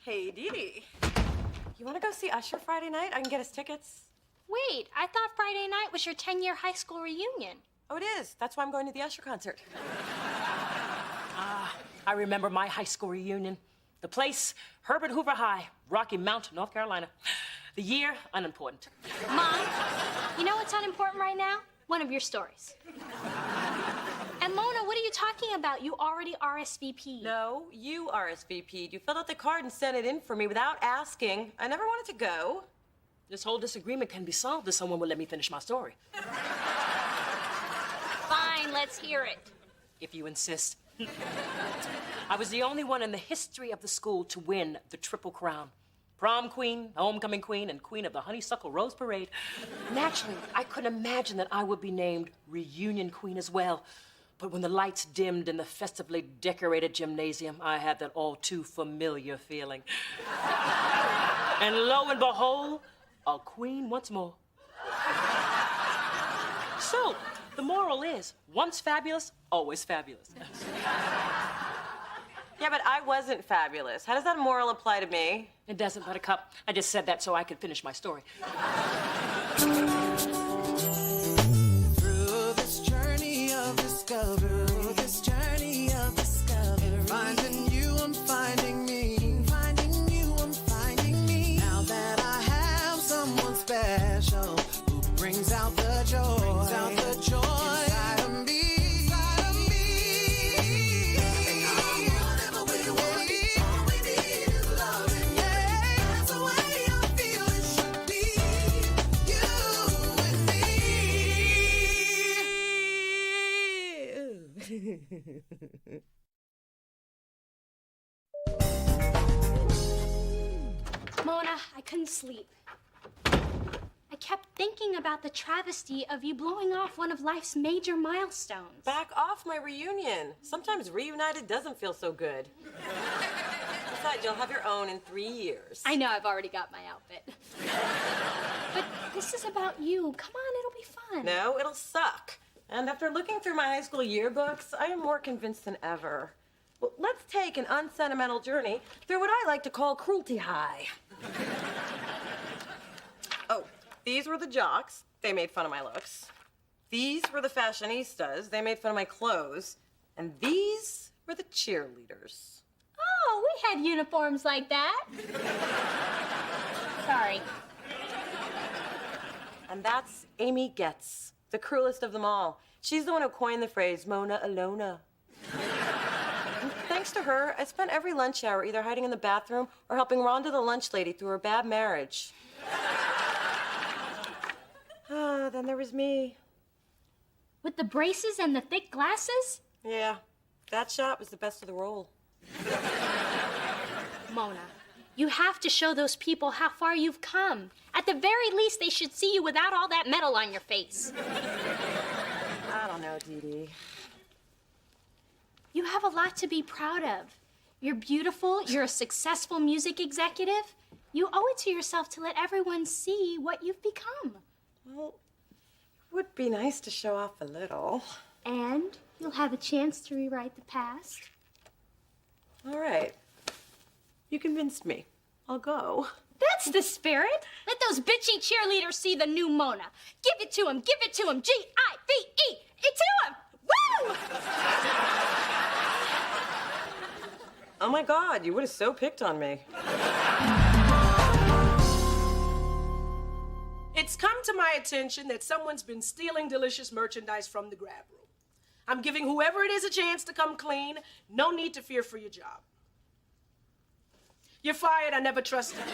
Hey, Dee Dee. You want to go see Usher Friday night? I can get us tickets. Wait, I thought Friday night was your 10-year high school reunion. Oh, it is. That's why I'm going to the Usher concert. I remember my high school reunion. The place, Herbert Hoover High, Rocky Mount, North Carolina. The year, unimportant. Mom, you know what's unimportant right now? One of your stories. And Mona, what are you talking about? You already RSVP'd. No, you RSVP'd. You filled out the card and sent it in for me without asking. I never wanted to go. This whole disagreement can be solved if someone will let me finish my story. Fine, let's hear it. If you insist. I was the only one in the history of the school to win the Triple Crown. Prom queen, homecoming queen, and queen of the Honeysuckle Rose Parade. Naturally, I couldn't imagine that I would be named reunion queen as well. But when the lights dimmed in the festively decorated gymnasium, I had that all too familiar feeling. And lo and behold, a queen once more. So, the moral is, once fabulous, always fabulous. Yeah, but I wasn't fabulous. How does that moral apply to me? It doesn't, Buttercup. I just said that so I could finish my story. Through this journey of discovery, finding you, I'm finding me, finding you, I'm finding me. Now that I have someone special who brings out the joy, inside of me. Mona, I couldn't sleep. I kept thinking about the travesty of you blowing off one of life's major milestones. Back off my reunion. Sometimes reunited doesn't feel so good. Besides, you'll have your own in 3 years. I know, I've already got my outfit. But this is about you. Come on, it'll be fun. No, it'll suck. And after looking through my high school yearbooks, I am more convinced than ever. Well, let's take an unsentimental journey through what I like to call cruelty high. Oh, these were the jocks. They made fun of my looks. These were the fashionistas. They made fun of my clothes. And these were the cheerleaders. Oh, we had uniforms like that. Sorry. And that's Amy Getz, the cruelest of them all. She's the one who coined the phrase Mona Alona. And thanks to her, I spent every lunch hour either hiding in the bathroom or helping Rhonda the lunch lady through her bad marriage. Then there was me. With the braces and the thick glasses? Yeah, that shot was the best of the role. Mona, you have to show those people how far you've come. At the very least, they should see you without all that metal on your face. I don't know, Dee Dee. You have a lot to be proud of. You're beautiful, you're a successful music executive. You owe it to yourself to let everyone see what you've become. Well, it would be nice to show off a little. And you'll have a chance to rewrite the past. All right. You convinced me. I'll go. That's the spirit. Let those bitchy cheerleaders see the new Mona. Give it to them, give it to them. G-I-V-E. It to them. Woo! Oh my God, you would have so picked on me. It's come to my attention that someone's been stealing delicious merchandise from the grab room. I'm giving whoever it is a chance to come clean. No need to fear for your job. You're fired. I never trusted you.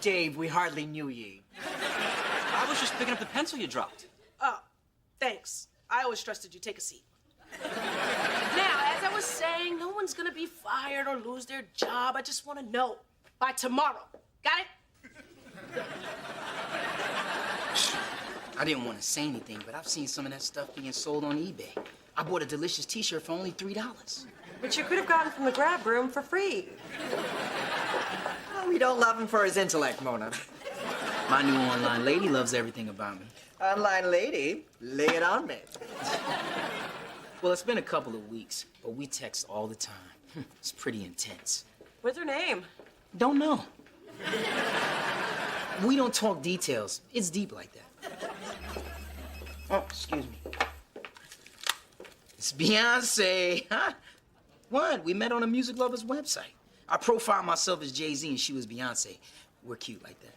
Dave, we hardly knew ye. I was just picking up the pencil you dropped. Oh, thanks. I always trusted you. Take a seat. Now, as I was saying, no one's gonna be fired or lose their job. I just want to know by tomorrow. Got it? I didn't want to say anything, but I've seen some of that stuff being sold on eBay. I bought a delicious t-shirt for only $3. Which you could have gotten from the grab room for free. Well, we don't love him for his intellect, Mona. My new online lady loves everything about me. Online lady, lay it on me. Well, it's been a couple of weeks, but we text all the time. It's pretty intense. What's her name? Don't know. We don't talk details. It's deep like that. Oh, excuse me. It's Beyonce. Huh? What? We met on a Music Lovers website. I profiled myself as Jay-Z and she was Beyonce. We're cute like that.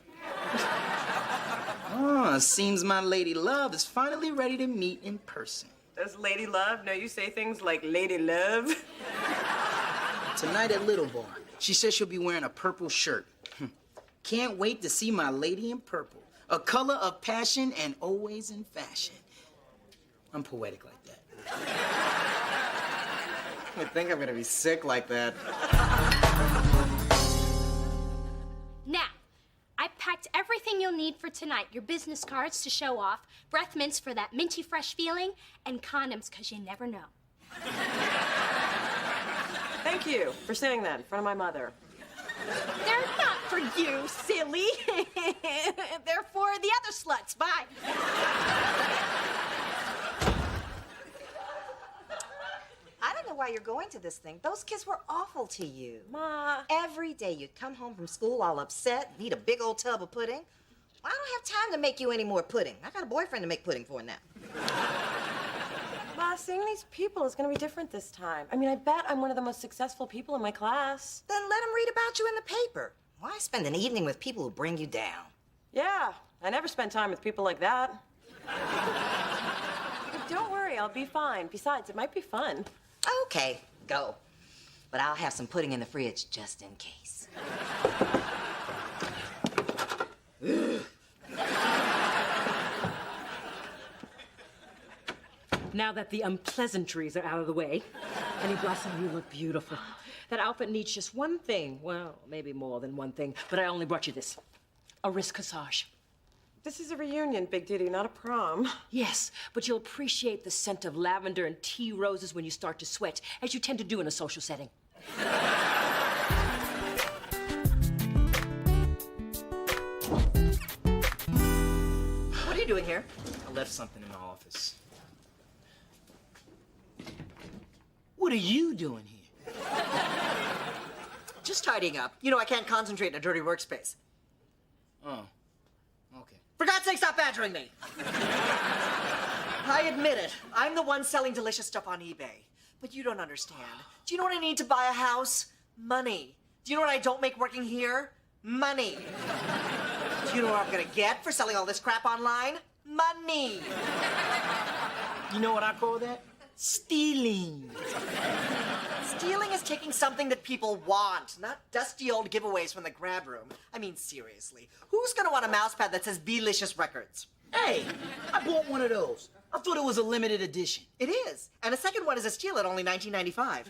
Oh, seems my lady love is finally ready to meet in person. Does Lady Love know you say things like Lady Love? Tonight at Little Bar. She says she'll be wearing a purple shirt. Can't wait to see my lady in purple. A color of passion and always in fashion. I'm poetic like that. I think I'm gonna be sick like that. Now, I packed everything you'll need for tonight. Your business cards to show off, breath mints for that minty fresh feeling, and condoms, because you never know. Thank you for saying that in front of my mother. They're not for you, silly. They're for the other sluts. Bye. I don't know why you're going to this thing. Those kids were awful to you. Ma. Every day you'd come home from school all upset, need a big old tub of pudding. I don't have time to make you any more pudding. I got a boyfriend to make pudding for now. Ma, seeing these people is gonna be different this time. I mean, I bet I'm one of the most successful people in my class. Then let them read about you in the paper. Why spend an evening with people who bring you down? Yeah, I never spend time with people like that. But don't worry, I'll be fine. Besides, it might be fun. Okay, go. But I'll have some pudding in the fridge just in case. Now that the unpleasantries are out of the way, Penny Blossom, you look beautiful. That outfit needs just one thing. Well, maybe more than one thing, but I only brought you this. A wrist corsage. This is a reunion, Big Diddy, not a prom. Yes, but you'll appreciate the scent of lavender and tea roses when you start to sweat, as you tend to do in a social setting. What are you doing here? I left something in my office. What are you doing here? Just tidying up. You know, I can't concentrate in a dirty workspace. Oh, okay. For God's sake, stop badgering me! I admit it. I'm the one selling delicious stuff on eBay. But you don't understand. Do you know what I need to buy a house? Money. Do you know what I don't make working here? Money. Do you know what I'm gonna get for selling all this crap online? Money. You know what I call that? Stealing. Stealing is taking something that people want, not dusty old giveaways from the grab room. I mean, seriously, who's gonna want a mouse pad that says Belicious Records? Hey, I bought one of those. I thought it was a limited edition. It is, and a second one is a steal at only $19.95.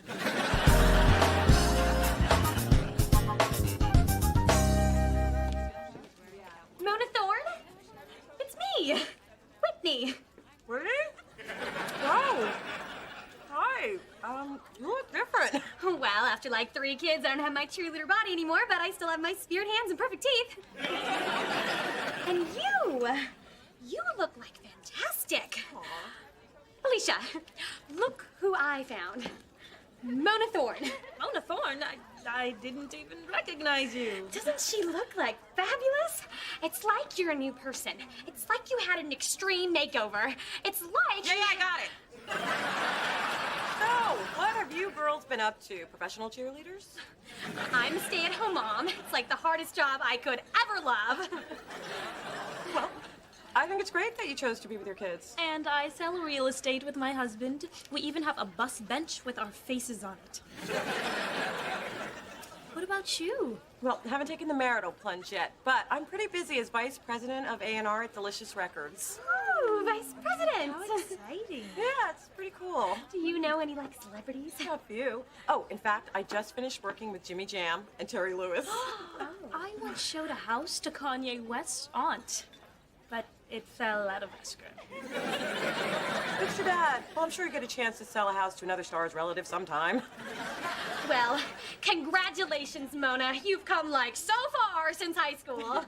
Mona Thorne? It's me, Whitney. Really? Oh. Hi. You look different. Well, after like 3 kids, I don't have my cheerleader body anymore, but I still have my spirit hands and perfect teeth. And you look like fantastic. Aww. Alicia, look who I found. Mona Thorne. Mona Thorne? I didn't even recognize you. Doesn't she look like fabulous? It's like you're a new person. It's like you had an extreme makeover. It's like... Yeah, I got it. So, what have you girls been up to? Professional cheerleaders? I'm a stay-at-home mom. It's like the hardest job I could ever love. Well, I think it's great that you chose to be with your kids. And I sell real estate with my husband. We even have a bus bench with our faces on it. What about you? Well, haven't taken the marital plunge yet, but I'm pretty busy as vice president of A&R at Delicious Records. Ooh, vice president. How exciting. Yeah, it's pretty cool. Do you know any, like, celebrities? A few. Oh, in fact, I just finished working with Jimmy Jam and Terry Lewis. I once showed a house to Kanye West's aunt, but it fell out of escrow. It's too bad. Well, I'm sure you get a chance to sell a house to another star's relative sometime. Well, congratulations, Mona. You've come, like, so far since high school.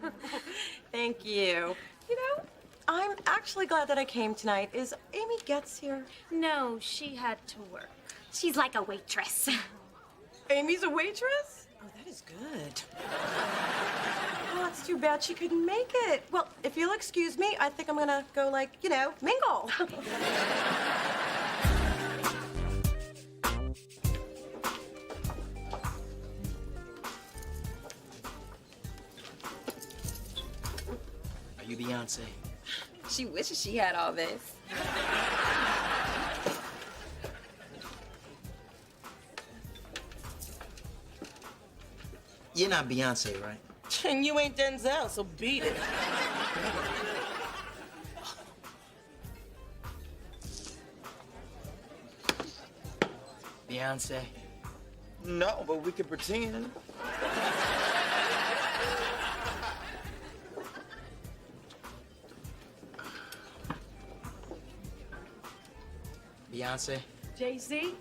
Thank you. You know, I'm actually glad that I came tonight. Is Amy Getz here? No, she had to work. She's like a waitress. Amy's a waitress? Oh, that is good. Oh, it's too bad she couldn't make it. Well, if you'll excuse me, I think I'm gonna go, like, you know, mingle. Are you Beyonce? She wishes she had all this. You're not Beyonce, right? And you ain't Denzel, so beat it. Beyonce? No, but we can pretend. Beyonce? Jay-Z?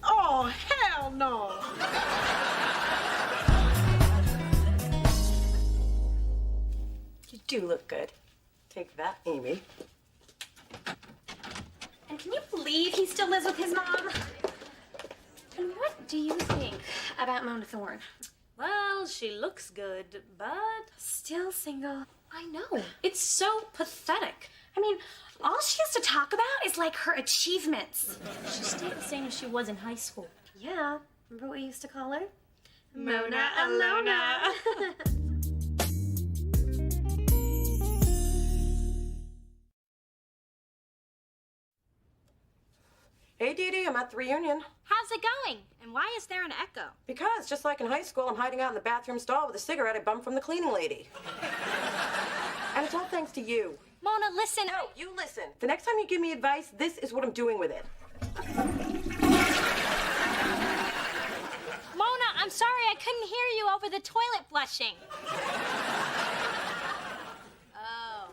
Oh, hell no. You do look good. Take that, Amy. And can you believe he still lives with his mom? And what do you think about Mona Thorne? Well, she looks good, but Still single. I know. It's so pathetic. I mean, all she has to talk about is like her achievements. She stayed the same as she was in high school. Yeah, remember what we used to call her? Mona Alona. Hey, Dee Dee, I'm at the reunion. How's it going? And why is there an echo? Because, just like in high school, I'm hiding out in the bathroom stall with a cigarette I bummed from the cleaning lady. And it's all thanks to you. Mona, listen. No, you listen. The next time you give me advice, this is what I'm doing with it. Mona, I'm sorry I couldn't hear you over the toilet flushing. Oh.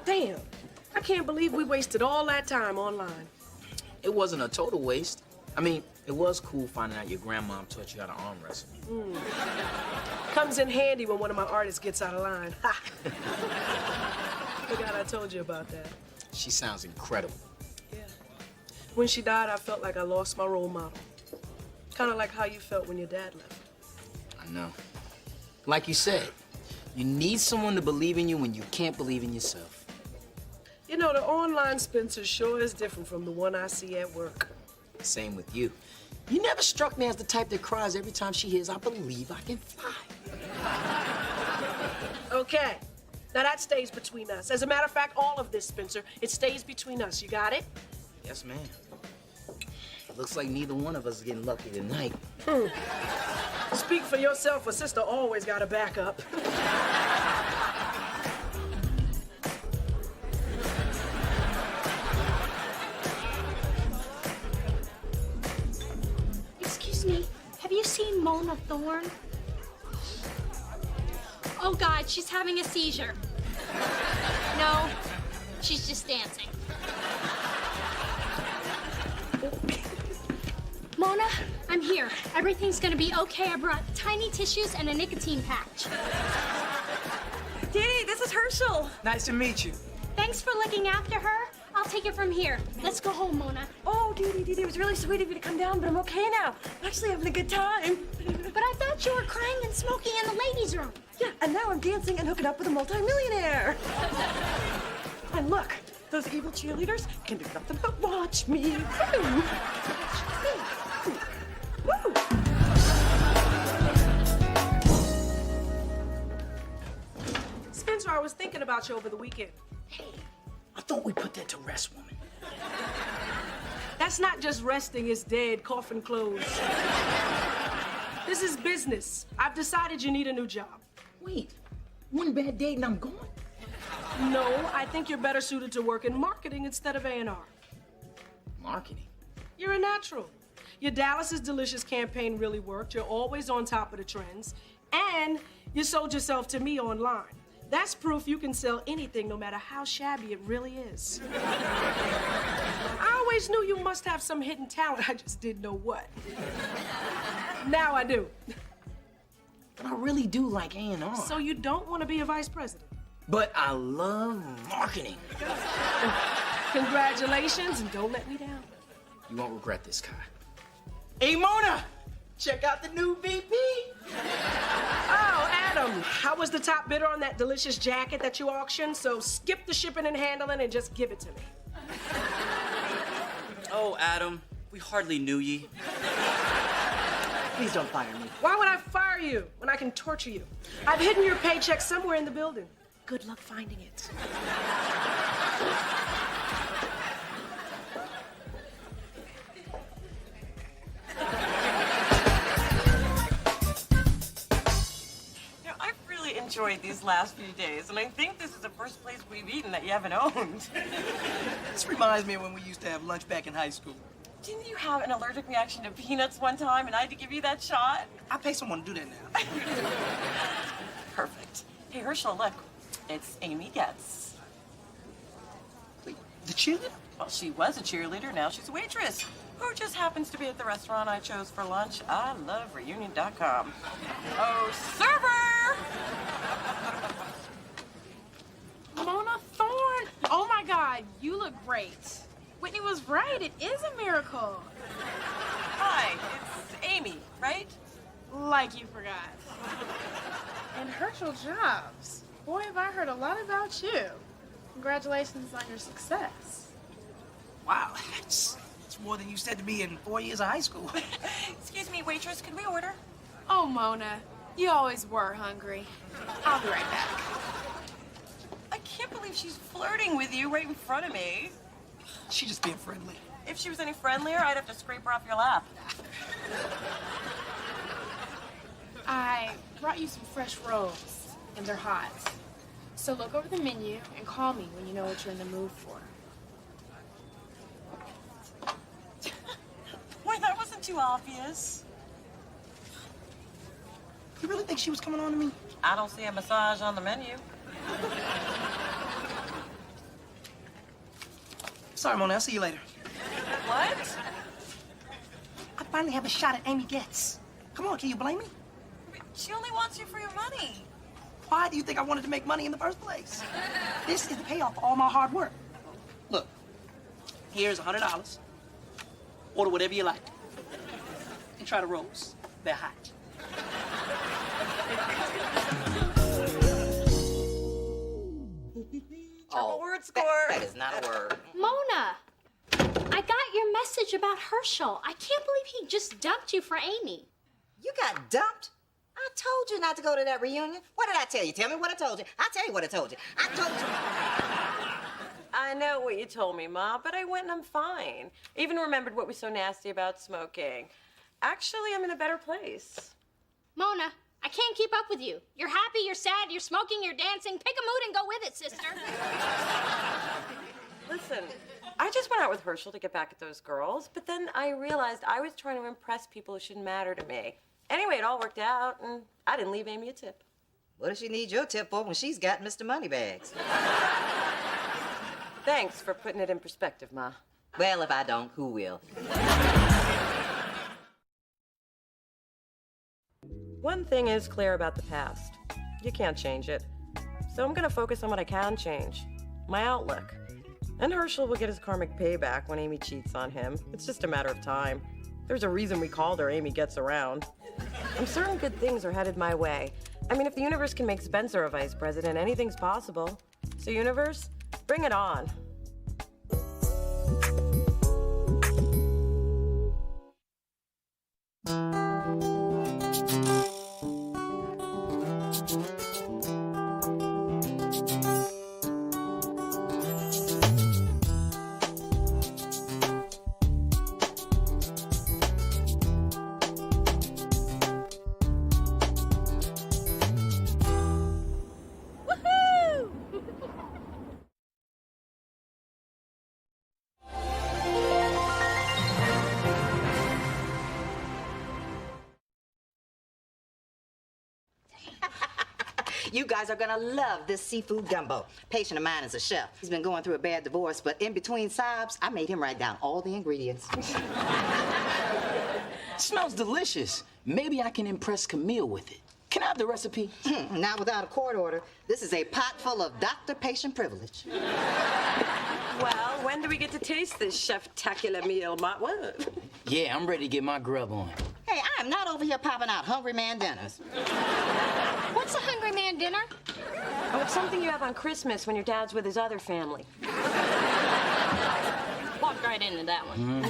Damn, I can't believe we wasted all that time online. It wasn't a total waste. I mean, it was cool finding out your grandmom taught you how to arm wrestle. Comes in handy when one of my artists gets out of line. Ha! Forgot I told you about that. She sounds incredible. Yeah. When she died, I felt like I lost my role model. Kind of like how you felt when your dad left. I know. Like you said, you need someone to believe in you when you can't believe in yourself. You know, the online Spencer sure is different from the one I see at work. Same with you. You never struck me as the type that cries every time she hears, "I believe I can fly." Okay. Now that stays between us. As a matter of fact, all of this, Spencer, it stays between us. You got it? Yes, ma'am. It looks like neither one of us is getting lucky tonight. Speak for yourself, a sister always got a backup. Excuse me, have you seen Mona Thorne? Oh, God, she's having a seizure. No, she's just dancing. Mona, I'm here. Everything's gonna be okay. I brought tiny tissues and a nicotine patch. Dee Dee, this is Herschel. Nice to meet you. Thanks for looking after her. I'll take it from here. Let's go home, Mona. Oh, Dee Dee, it was really sweet of you to come down, but I'm okay now. I'm actually having a good time. But I thought you were crying and smoking in the ladies' room. Yeah, and now I'm dancing and hooking up with a multimillionaire. And look, those evil cheerleaders can do nothing but watch me. Woo! Woo! Spencer, I was thinking about you over the weekend. I thought we put that to rest, woman. That's not just resting, it's dead, coffin closed. This is business. I've decided you need a new job. Wait, one bad date and I'm gone? No, I think you're better suited to work in marketing instead of A&R. Marketing? You're a natural. Your Dallas is Delicious campaign really worked. You're always on top of the trends. And you sold yourself to me online. That's proof you can sell anything, no matter how shabby it really is. I always knew you must have some hidden talent. I just didn't know what. Now I do. But I really do like A&R. So you don't want to be a vice president? But I love marketing. Congratulations, and don't let me down. You won't regret this, Kai. Hey, Mona! Check out the new VP. Oh, Adam, I was the top bidder on that delicious jacket that you auctioned, so skip the shipping and handling and just give it to me. Oh, Adam, we hardly knew ye. Please don't fire me. Why would I fire you when I can torture you? I've hidden your paycheck somewhere in the building. Good luck finding it. I've really enjoyed these last few days, and I think this is the first place we've eaten that you haven't owned. This reminds me of when we used to have lunch back in high school. Didn't you have an allergic reaction to peanuts one time, and I had to give you that shot? I'll pay someone to do that now. Perfect. Hey, Herschel, look. It's Amy Getz. Wait, the cheerleader? Well, she was a cheerleader, now she's a waitress. Who just happens to be at the restaurant I chose for lunch. I love reunion.com. Oh, server! Mona Thorne! Oh my God, you look great. Whitney was right, it is a miracle. Hi, it's Amy, right? Like you forgot. And Herschel Jobs. Boy, have I heard a lot about you. Congratulations on your success. Wow, that's more than you said to me in 4 years of high school. Excuse me, waitress, can we order? Oh, Mona, you always were hungry. I'll be right back. I can't believe she's flirting with you right in front of me. She's just being friendly. If she was any friendlier, I'd have to scrape her off your lap. I brought you some fresh rolls, and they're hot. So look over the menu and call me when you know what you're in the mood for. Boy, that wasn't too obvious. You really think she was coming on to me? I don't see a massage on the menu. Sorry, Mona, I'll see you later. What? I finally have a shot at Amy Getz. Come on, can you blame me? She only wants you for your money. Why do you think I wanted to make money in the first place? This is the payoff for all my hard work. Look, here's $100. Order whatever you like. And try the rolls. They're hot. Triple word score. That is not a word. Mona, I got your message about Herschel. I can't believe he just dumped you for Amy. You got dumped? I told you not to go to that reunion. What did I tell you? Tell me what I told you. I'll tell you what I told you. I told you. I know what you told me, Ma, but I went and I'm fine. I even remembered what was so nasty about smoking. Actually, I'm in a better place. Mona, I can't keep up with you. You're happy, you're sad, you're smoking, you're dancing. Pick a mood and go with it, sister. Listen, I just went out with Herschel to get back at those girls, but then I realized I was trying to impress people who shouldn't matter to me. Anyway, it all worked out, and I didn't leave Amy a tip. What does she need your tip for when she's got Mr. Moneybags? Thanks for putting it in perspective, Ma. Well, if I don't, who will? One thing is clear about the past. You can't change it. So I'm gonna focus on what I can change. My outlook. And Herschel will get his karmic payback when Amy cheats on him. It's just a matter of time. There's a reason we called her Amy Gets Around. I'm certain good things are headed my way. I mean, if the universe can make Spencer a vice president, anything's possible. So universe, bring it on. You guys are gonna love this seafood gumbo. Patient of mine is a chef. He's been going through a bad divorce, but in between sobs, I made him write down all the ingredients. Smells delicious. Maybe I can impress Camille with it. Can I have the recipe? Not without a court order. This is a pot full of doctor-patient privilege. Well, when do we get to taste this chef-tacular meal, my what? Yeah, I'm ready to get my grub on. Hey, I am not over here popping out hungry man dinners. What's a hungry man dinner? Oh, it's something you have on Christmas when your dad's with his other family. Walked right into that one.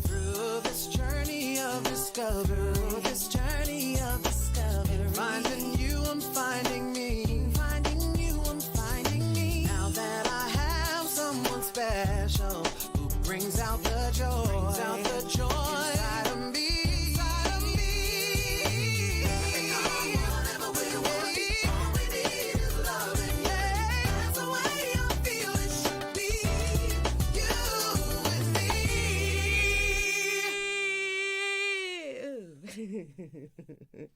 Through this journey of discovery, finding you, I'm finding me. Finding you, I'm finding me. Now that I have someone special who brings out the joy, inside of me. And whatever we're wanting, all we need is loving. That's the way I feel it should be. You and me.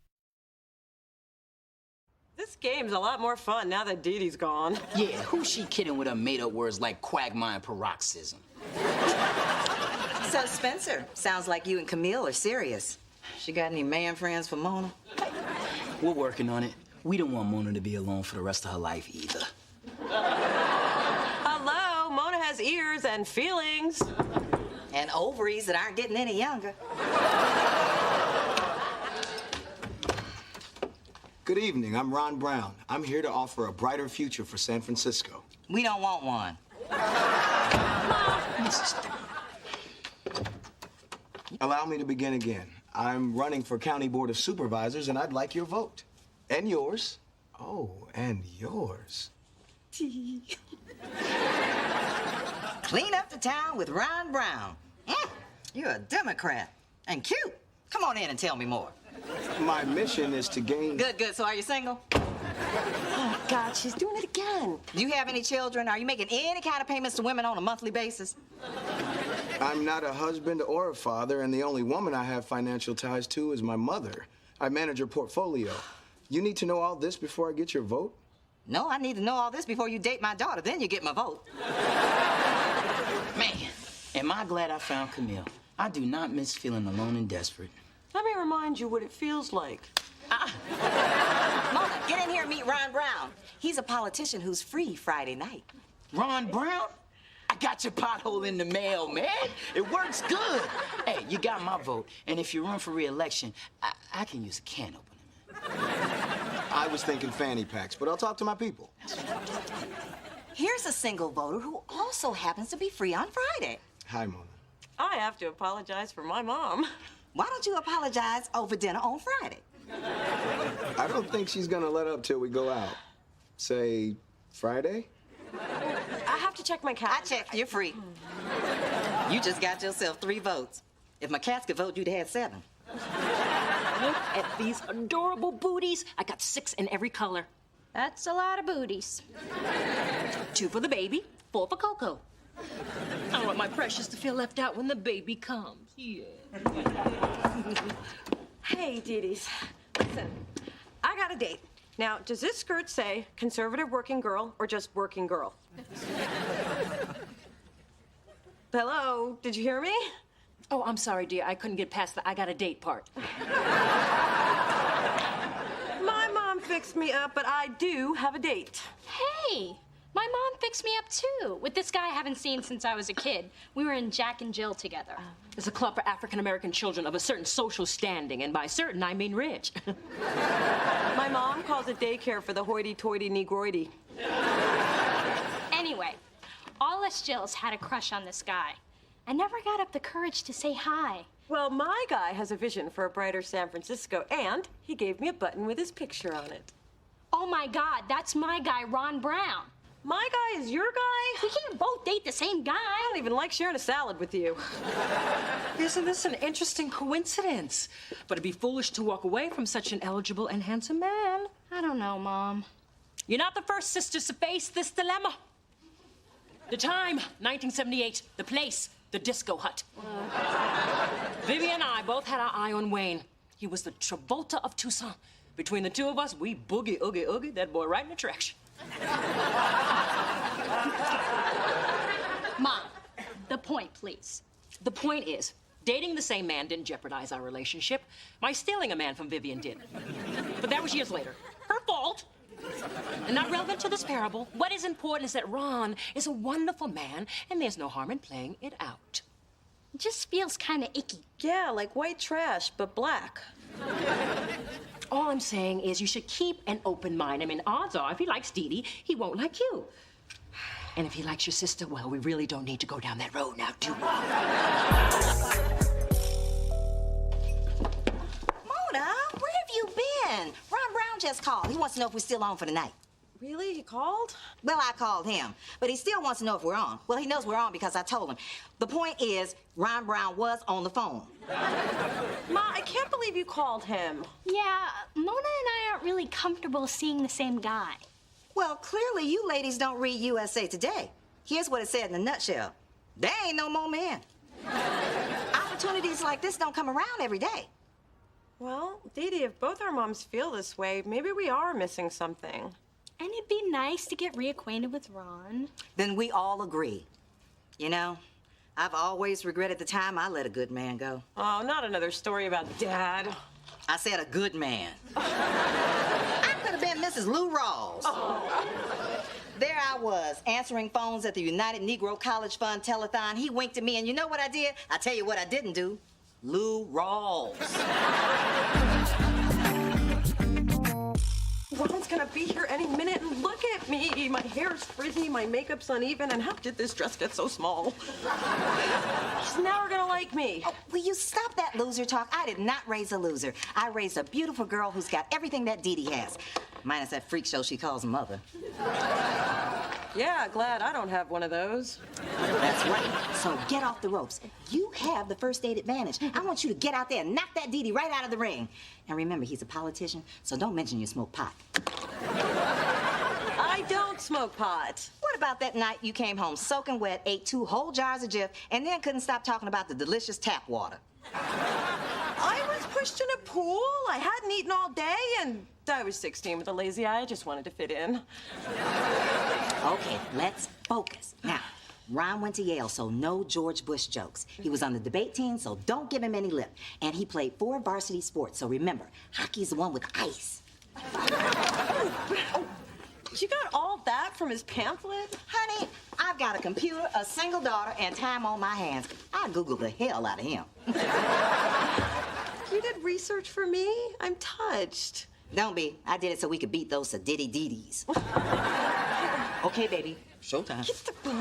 This game's a lot more fun now that Dee Dee's gone. Yeah, who's she kidding with her made-up words like quagmire and paroxysm? So, Spencer, sounds like you and Camille are serious. She got any man friends for Mona? We're working on it. We don't want Mona to be alone for the rest of her life either. Hello, Mona has ears and feelings. And ovaries that aren't getting any younger. Good evening, I'm Ron Brown. I'm here to offer a brighter future for San Francisco. We don't want one. Allow me to begin again. I'm running for County Board of Supervisors, and I'd like your vote. And yours. Oh, and yours. Clean up the town with Ron Brown. You're a Democrat. And cute. Come on in and tell me more. My mission is to gain... Good. So are you single? Oh, God, she's doing it again. Do you have any children? Are you making any kind of payments to women on a monthly basis? I'm not a husband or a father, and the only woman I have financial ties to is my mother. I manage her portfolio. You need to know all this before I get your vote? No, I need to know all this before you date my daughter. Then you get my vote. Man, am I glad I found Camille. I do not miss feeling alone and desperate. Let me remind you what it feels like. Mona, get in here and meet Ron Brown. He's a politician who's free Friday night. Ron Brown? I got your pothole in the mail, man. It works good. Hey, you got my vote. And if you run for re-election, I can use a can opener, man. I was thinking fanny packs, but I'll talk to my people. Here's a single voter who also happens to be free on Friday. Hi, Mona. I have to apologize for my mom. Why don't you apologize over dinner on Friday? I don't think she's gonna let up till we go out. Say, Friday? I have to check my calendar. I checked. You're free. You just got yourself 3 votes. If my cats could vote, you'd had 7. Look at these adorable booties. I got 6 in every color. That's a lot of booties. 2 for the baby, 4 for Coco. I don't want my precious to feel left out when the baby comes. Yeah. Hey, Dee Dee's. Listen, I got a date. Now, does this skirt say conservative working girl or just working girl? Hello, did you hear me? Oh, I'm sorry, dear. I couldn't get past the I got a date part. My mom fixed me up, but I do have a date. Hey, my mom fixed me up too, with this guy I haven't seen since I was a kid. We were in Jack and Jill together. It's a club for African-American children of a certain social standing, and by certain, I mean rich. My mom calls it daycare for the hoity-toity negroidy. Anyway, all us Jills had a crush on this guy. I never got up the courage to say hi. Well, my guy has a vision for a brighter San Francisco, and he gave me a button with his picture on it. Oh my God, that's my guy, Ron Brown. My guy is your guy? We can't both date the same guy. I don't even like sharing a salad with you. Isn't this an interesting coincidence? But it'd be foolish to walk away from such an eligible and handsome man. I don't know, Mom. You're not the first sisters to face this dilemma. The time, 1978. The place, the disco hut. Vivian and I both had our eye on Wayne. He was the Travolta of Tucson. Between the two of us, we boogie, oogie, oogie that boy right in attraction. Mom, the point, please. The point is, dating the same man didn't jeopardize our relationship. My stealing a man from Vivian did. But that was years later. Her fault. And not relevant to this parable. What is important is that Ron is a wonderful man, and there's no harm in playing it out. It just feels kind of icky. Yeah, like white trash, but black. All I'm saying is you should keep an open mind. I mean, odds are if he likes Dee Dee, he won't like you. And if he likes your sister, well, we really don't need to go down that road now, do we? Mona, where have you been? Ron Brown just called. He wants to know if we're still on for the night. Really? He called? Well, I called him, but he still wants to know if we're on. Well, he knows we're on because I told him. The point is, Ron Brown was on the phone. Ma, I can't believe you called him. Yeah, Mona and I aren't really comfortable seeing the same guy. Well, clearly you ladies don't read USA Today. Here's what it said in a nutshell. There ain't no more men. Opportunities like this don't come around every day. Well, Dee Dee, if both our moms feel this way, maybe we are missing something. And it'd be nice to get reacquainted with Ron. Then we all agree. You know, I've always regretted the time I let a good man go. Oh, not another story about Dad. I said a good man. I could have been Mrs. Lou Rawls. Oh. There I was, answering phones at the United Negro College Fund telethon. He winked at me, and you know what I did? I tell you what I didn't do. Lou Rawls. Ron's gonna be here any minute, and look at me. My hair's frizzy, my makeup's uneven, and how did this dress get so small? He's never gonna like me. Oh, will you stop that loser talk? I did not raise a loser. I raised a beautiful girl who's got everything that Dee Dee has. Minus that freak show she calls mother. Yeah, glad I don't have one of those. That's right. So get off the ropes. You have the first date advantage. I want you to get out there and knock that Dee Dee right out of the ring. And remember, he's a politician, so don't mention you smoke pot. I don't smoke pot. What about that night you came home soaking wet, ate 2 whole jars of Jif, and then couldn't stop talking about the delicious tap water? I was pushed in a pool. I hadn't eaten all day, and I was 16 with a lazy eye. I just wanted to fit in. Okay, let's focus. Now, Ron went to Yale, so no George Bush jokes. He was on the debate team, so don't give him any lip. And he played 4 varsity sports, so remember, hockey's the one with ice. You got all that from his pamphlet? Honey, I've got a computer, a single daughter, and time on my hands. I Googled the hell out of him. You did research for me? I'm touched. Don't be. I did it so we could beat those sadiddy Dee-Dees. Okay, baby. Showtime. Get the...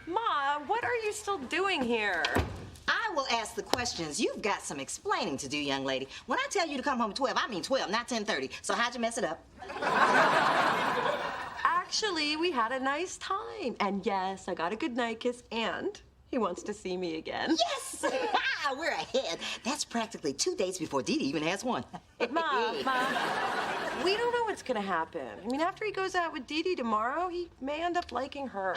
Ma, what are you still doing here? I will ask the questions. You've got some explaining to do, young lady. When I tell you to come home at 12, I mean 12, not 10:30. So how'd you mess it up? Actually, we had a nice time. And yes, I got a goodnight kiss, and he wants to see me again. Yes! We're ahead. That's practically 2 dates before Dee Dee even has one. Ma, we don't know what's gonna happen. I mean, after he goes out with Dee Dee tomorrow, he may end up liking her.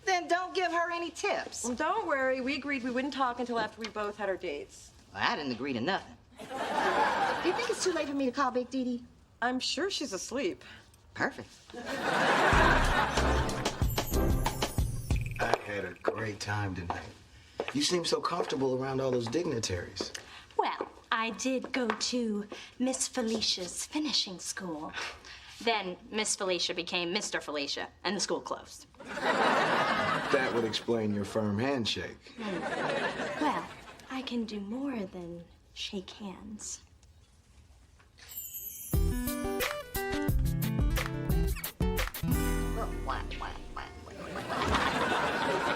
Then don't give her any tips. Well, don't worry. We agreed we wouldn't talk until after we both had our dates. Well, I didn't agree to nothing. Do you think it's too late for me to call Big Dee Dee? I'm sure she's asleep. Perfect. I had a great time tonight. You seem so comfortable around all those dignitaries. Well, I did go to Miss Felicia's finishing school. Then Miss Felicia became Mr. Felicia, and the school closed. That would explain your firm handshake. Well, I can do more than shake hands.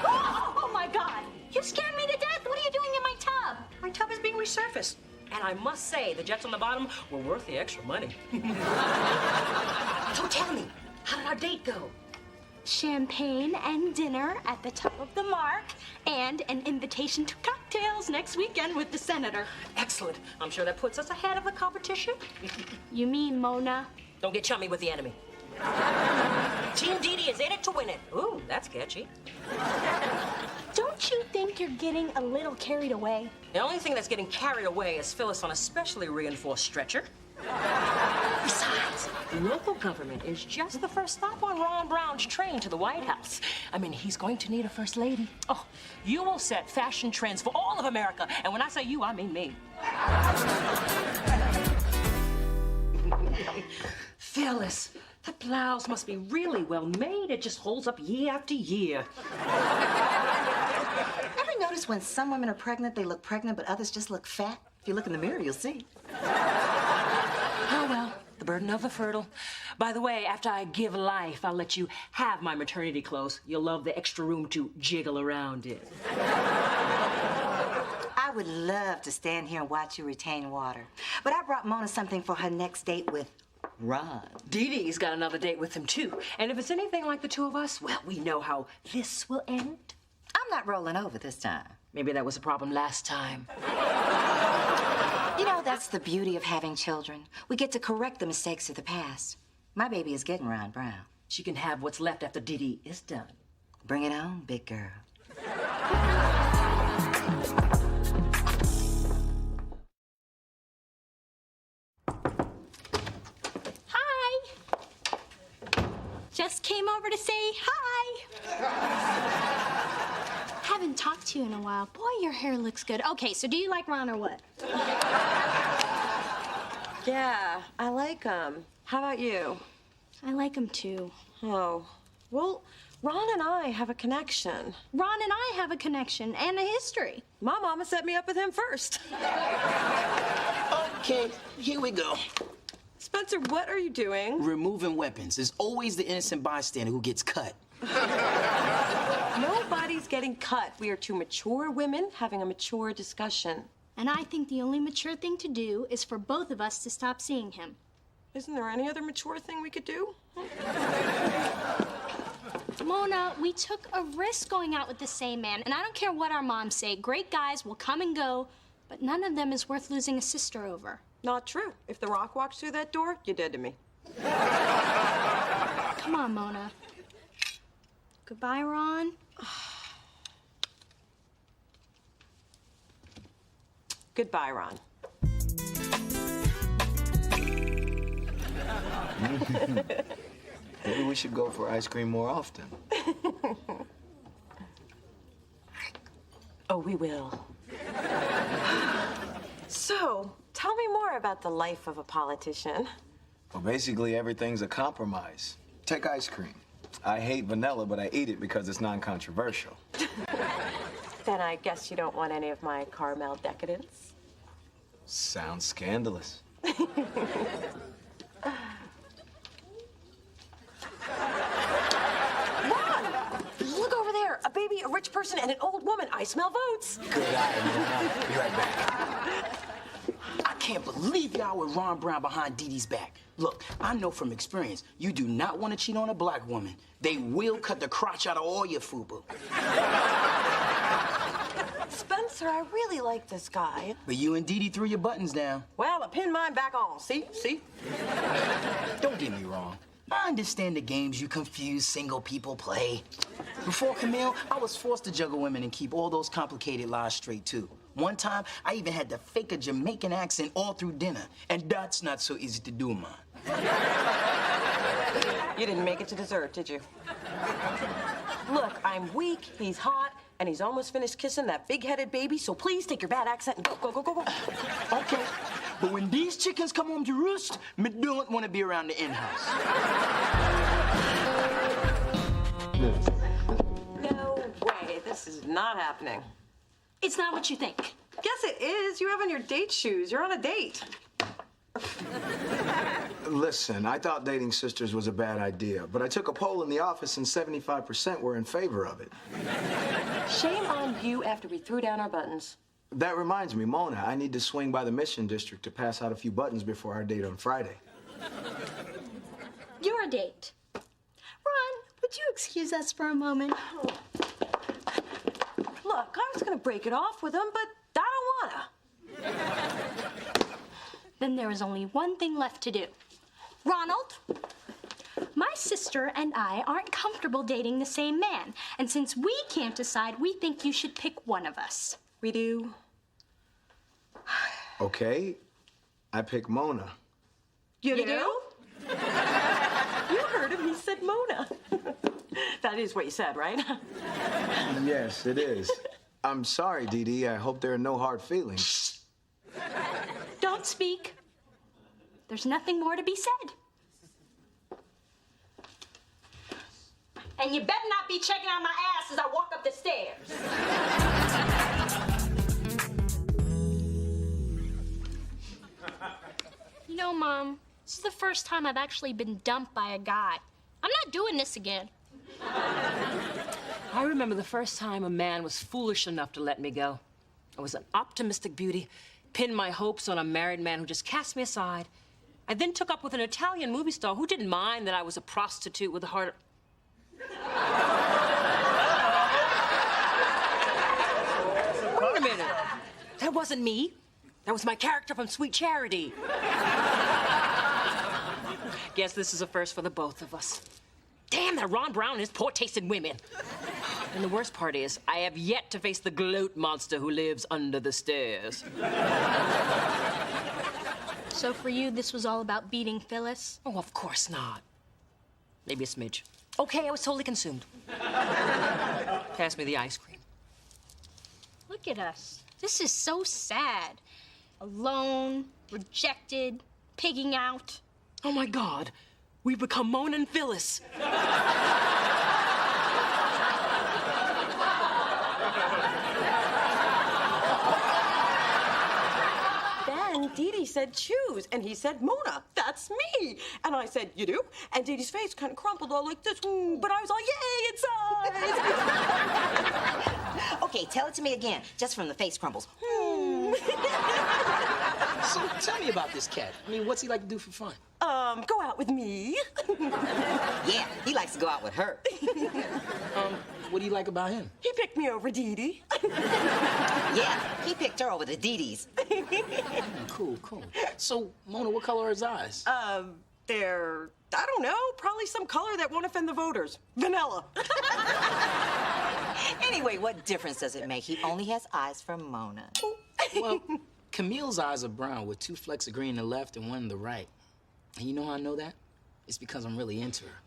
Oh my God! You scared me to death! What are you doing in my tub? My tub is being resurfaced. And I must say, the jets on the bottom were worth the extra money. So tell me, how did our date go? Champagne and dinner at the top of the mark, and an invitation to cocktails next weekend with the senator. Excellent. I'm sure that puts us ahead of the competition. You mean Mona? Don't get chummy with the enemy. Team Dee Dee is in it to win it. Ooh, that's catchy. Don't you think you're getting a little carried away? The only thing that's getting carried away is Phyllis on a specially reinforced stretcher. Besides, local government is just the first stop on Ron Brown's train to the White House. I mean, he's going to need a first lady. Oh, you will set fashion trends for all of America. And when I say you, I mean me. Phyllis, the blouse must be really well made. It just holds up year after year. Ever notice when some women are pregnant, they look pregnant, but others just look fat? If you look in the mirror, you'll see. Oh, well, the burden of the fertile. By the way, after I give life, I'll let you have my maternity clothes. You'll love the extra room to jiggle around in. I would love to stand here and watch you retain water. But I brought Mona something for her next date with Ron. Dee Dee's got another date with him, too. And if it's anything like the two of us, well, we know how this will end. I'm not rolling over this time. Maybe that was a problem last time. You know, that's the beauty of having children. We get to correct the mistakes of the past. My baby is getting Ron Brown. She can have what's left after Dee Dee is done. Bring it on, big girl. Hi! Just came over to say hi. Haven't talked to you in a while. Boy, your hair looks good. Okay, so do you like Ron or what? Yeah, I like him. How about you? I like him too. Oh, well, Ron and I have a connection. Ron and I have a connection and a history. My mama set me up with him first. Okay, here we go. Spencer, what are you doing? Removing weapons. It's always the innocent bystander who gets cut. Nobody's getting cut. We are two mature women having a mature discussion. And I think the only mature thing to do is for both of us to stop seeing him. Isn't there any other mature thing we could do? Mona, we took a risk going out with the same man, and I don't care what our moms say. Great guys will come and go, but none of them is worth losing a sister over. Not true. If The Rock walks through that door, you're dead to me. Come on, Mona. Goodbye, Ron. Goodbye, Ron. Maybe we should go for ice cream more often. Oh, we will. So, tell me more about the life of a politician. Well, basically, everything's a compromise. Take ice cream. I hate vanilla, but I eat it because it's non-controversial. Then I guess you don't want any of my caramel decadence. Sounds scandalous. Look over there. A baby, a rich person, and an old woman. I smell votes. Good eye, Mona. Be right back. I can't believe y'all with Ron Brown behind Dee Dee's back. Look, I know from experience, you do not want to cheat on a black woman. They will cut the crotch out of all your FUBU. Spencer, I really like this guy. But you and Dee Dee threw your buttons down. Well, I pinned mine back on. See? Don't get me wrong. I understand the games you confused single people play. Before Camille, I was forced to juggle women and keep all those complicated lies straight, too. One time, I even had to fake a Jamaican accent all through dinner. And that's not so easy to do, man. You didn't make it to dessert, did you? Look, I'm weak, he's hot, and he's almost finished kissing that big-headed baby, so please take your bad accent and go, go, go, go, go. Okay, but when these chickens come home to roost, me don't want to be around the in-house. No way, this is not happening. It's not what you think. Yes, it is. You have on your date shoes. You're on a date. Listen, I thought dating sisters was a bad idea, but I took a poll in the office and 75% were in favor of it. Shame on you after we threw down our buttons. That reminds me, Mona, I need to swing by the Mission District to pass out a few buttons before our date on Friday. Your date. Ron, would you excuse us for a moment? Look, I was gonna break it off with him, but I don't wanna. Then there is only one thing left to do. Ronald, my sister and I aren't comfortable dating the same man. And since we can't decide, we think you should pick one of us. We do. Okay, I pick Mona. You do? You heard him. He said Mona. That is what you said, right? Yes, it is. I'm sorry, Dee Dee. I hope there are no hard feelings. Don't speak. There's nothing more to be said. And you better not be checking out my ass as I walk up the stairs. You know, Mom, this is the first time I've actually been dumped by a guy. I'm not doing this again. I remember the first time a man was foolish enough to let me go. I was an optimistic beauty, pinned my hopes on a married man who just cast me aside. I then took up with an Italian movie star who didn't mind that I was a prostitute with a heart. Wait a minute. That wasn't me. That was my character from Sweet Charity. Guess this is a first for the both of us. Damn, that Ron Brown and his poor taste in women. And the worst part is, I have yet to face the gloat monster who lives under the stairs. So for you, this was all about beating Phyllis? Oh, of course not. Maybe a smidge. Okay, I was totally consumed. Pass me the ice cream. Look at us. This is so sad. Alone, rejected, pigging out. Oh, my God. We've become Mona and Phyllis. Then Dee Dee said choose, and he said Mona. That's me. And I said, you do? And Dee Dee's face kind of crumpled all like this. But I was all, yay, it's us. Okay, tell it to me again, just from the face crumbles. So tell me about this cat. I mean, what's he like to do for fun? Go out with me. Yeah, he likes to go out with her. What do you like about him? He picked me over Dee Dee. Yeah, he picked her over the Dee Dees. Cool. So, Mona, what color are his eyes? They're, I don't know, probably some color that won't offend the voters. Vanilla. Anyway, what difference does it make? He only has eyes for Mona. Well, Camille's eyes are brown with 2 flecks of green in the left and 1 in the right. And you know how I know that? It's because I'm really into her.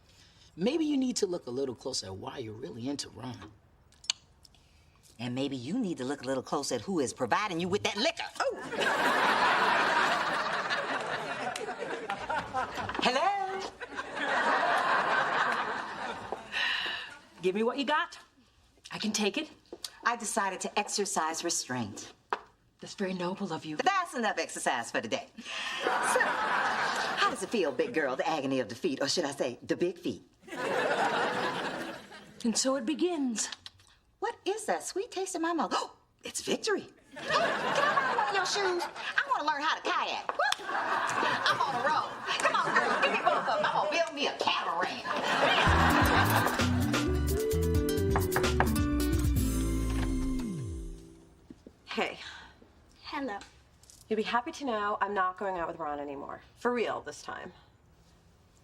Maybe you need to look a little closer at why you're really into Ron. And maybe you need to look a little closer at who is providing you with that liquor. Oh! Hello? Give me what you got. I can take it. I decided to exercise restraint. That's very noble of you. But that's enough exercise for today. So, how does it feel, big girl, the agony of defeat, or should I say, the big feet? And so it begins. What is that sweet taste in my mouth? Oh, it's victory. Hey, can I borrow one of your shoes? I want to learn how to kayak. Woo! I'm on a roll. Come on, girl, give me both of them. I'm going to build me a catamaran. Hey, Hello. you'll be happy to know I'm not going out with Ron anymore. For real this time.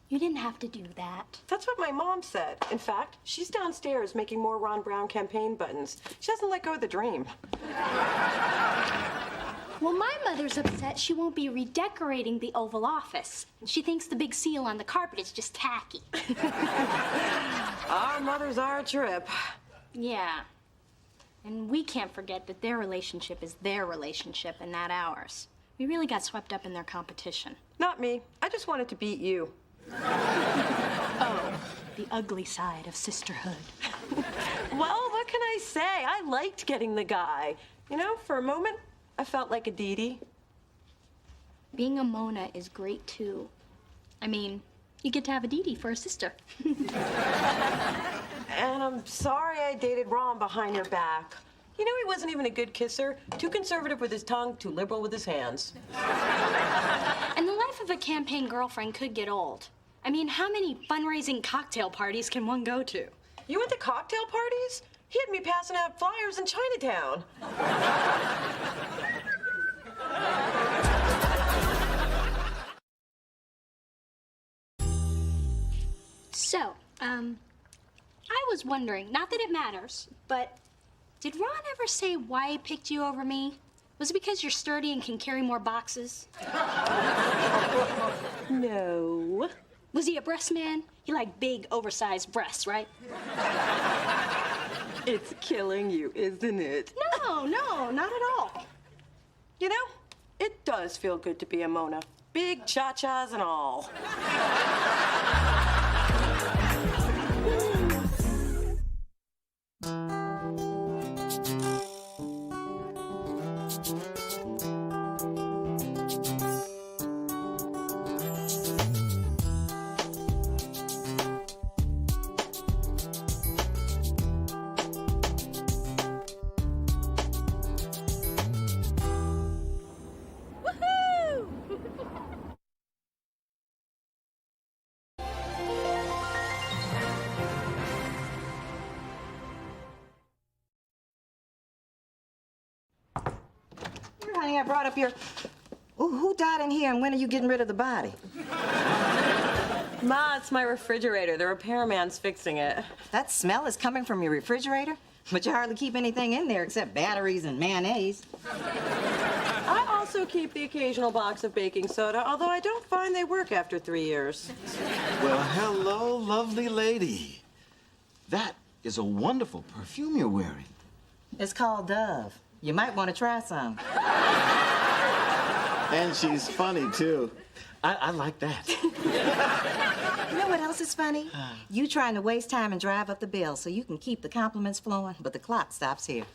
You didn't have to do that. That's what my mom said. In fact, she's downstairs making more Ron Brown campaign buttons. She hasn't let go of the dream. Well, my mother's upset she won't be redecorating the Oval Office. She thinks the big seal on the carpet is just tacky. Our mothers are a trip. Yeah. And we can't forget that their relationship is their relationship and not ours. We really got swept up in their competition. Not me. I just wanted to beat you. Oh, the ugly side of sisterhood. Well, what can I say? I liked getting the guy. You know, for a moment, I felt like a Dee Dee. Being a Mona is great, too. I mean, you get to have a Dee Dee for a sister. And I'm sorry I dated Ron behind your back. You know, he wasn't even a good kisser. Too conservative with his tongue, too liberal with his hands. And the life of a campaign girlfriend could get old. I mean, how many fundraising cocktail parties can one go to? You went to cocktail parties? He had me passing out flyers in Chinatown. So, I was wondering, not that it matters, but did Ron ever say why he picked you over me? Was it because you're sturdy and can carry more boxes? No. Was he a breast man? He liked big, oversized breasts, right? It's killing you, isn't it? No, not at all. You know, it does feel good to be a Mona. Big cha-chas and all. Honey, I brought up your... Ooh, who died in here and when are you getting rid of the body? Ma, it's my refrigerator. The repairman's fixing it. That smell is coming from your refrigerator? But you hardly keep anything in there except batteries and mayonnaise. I also keep the occasional box of baking soda, although I don't find they work after 3 years. Well, hello, lovely lady. That is a wonderful perfume you're wearing. It's called Dove. You might want to try some. And she's funny, too. I like that. You know what else is funny? You trying to waste time and drive up the bill so you can keep the compliments flowing, but the clock stops here.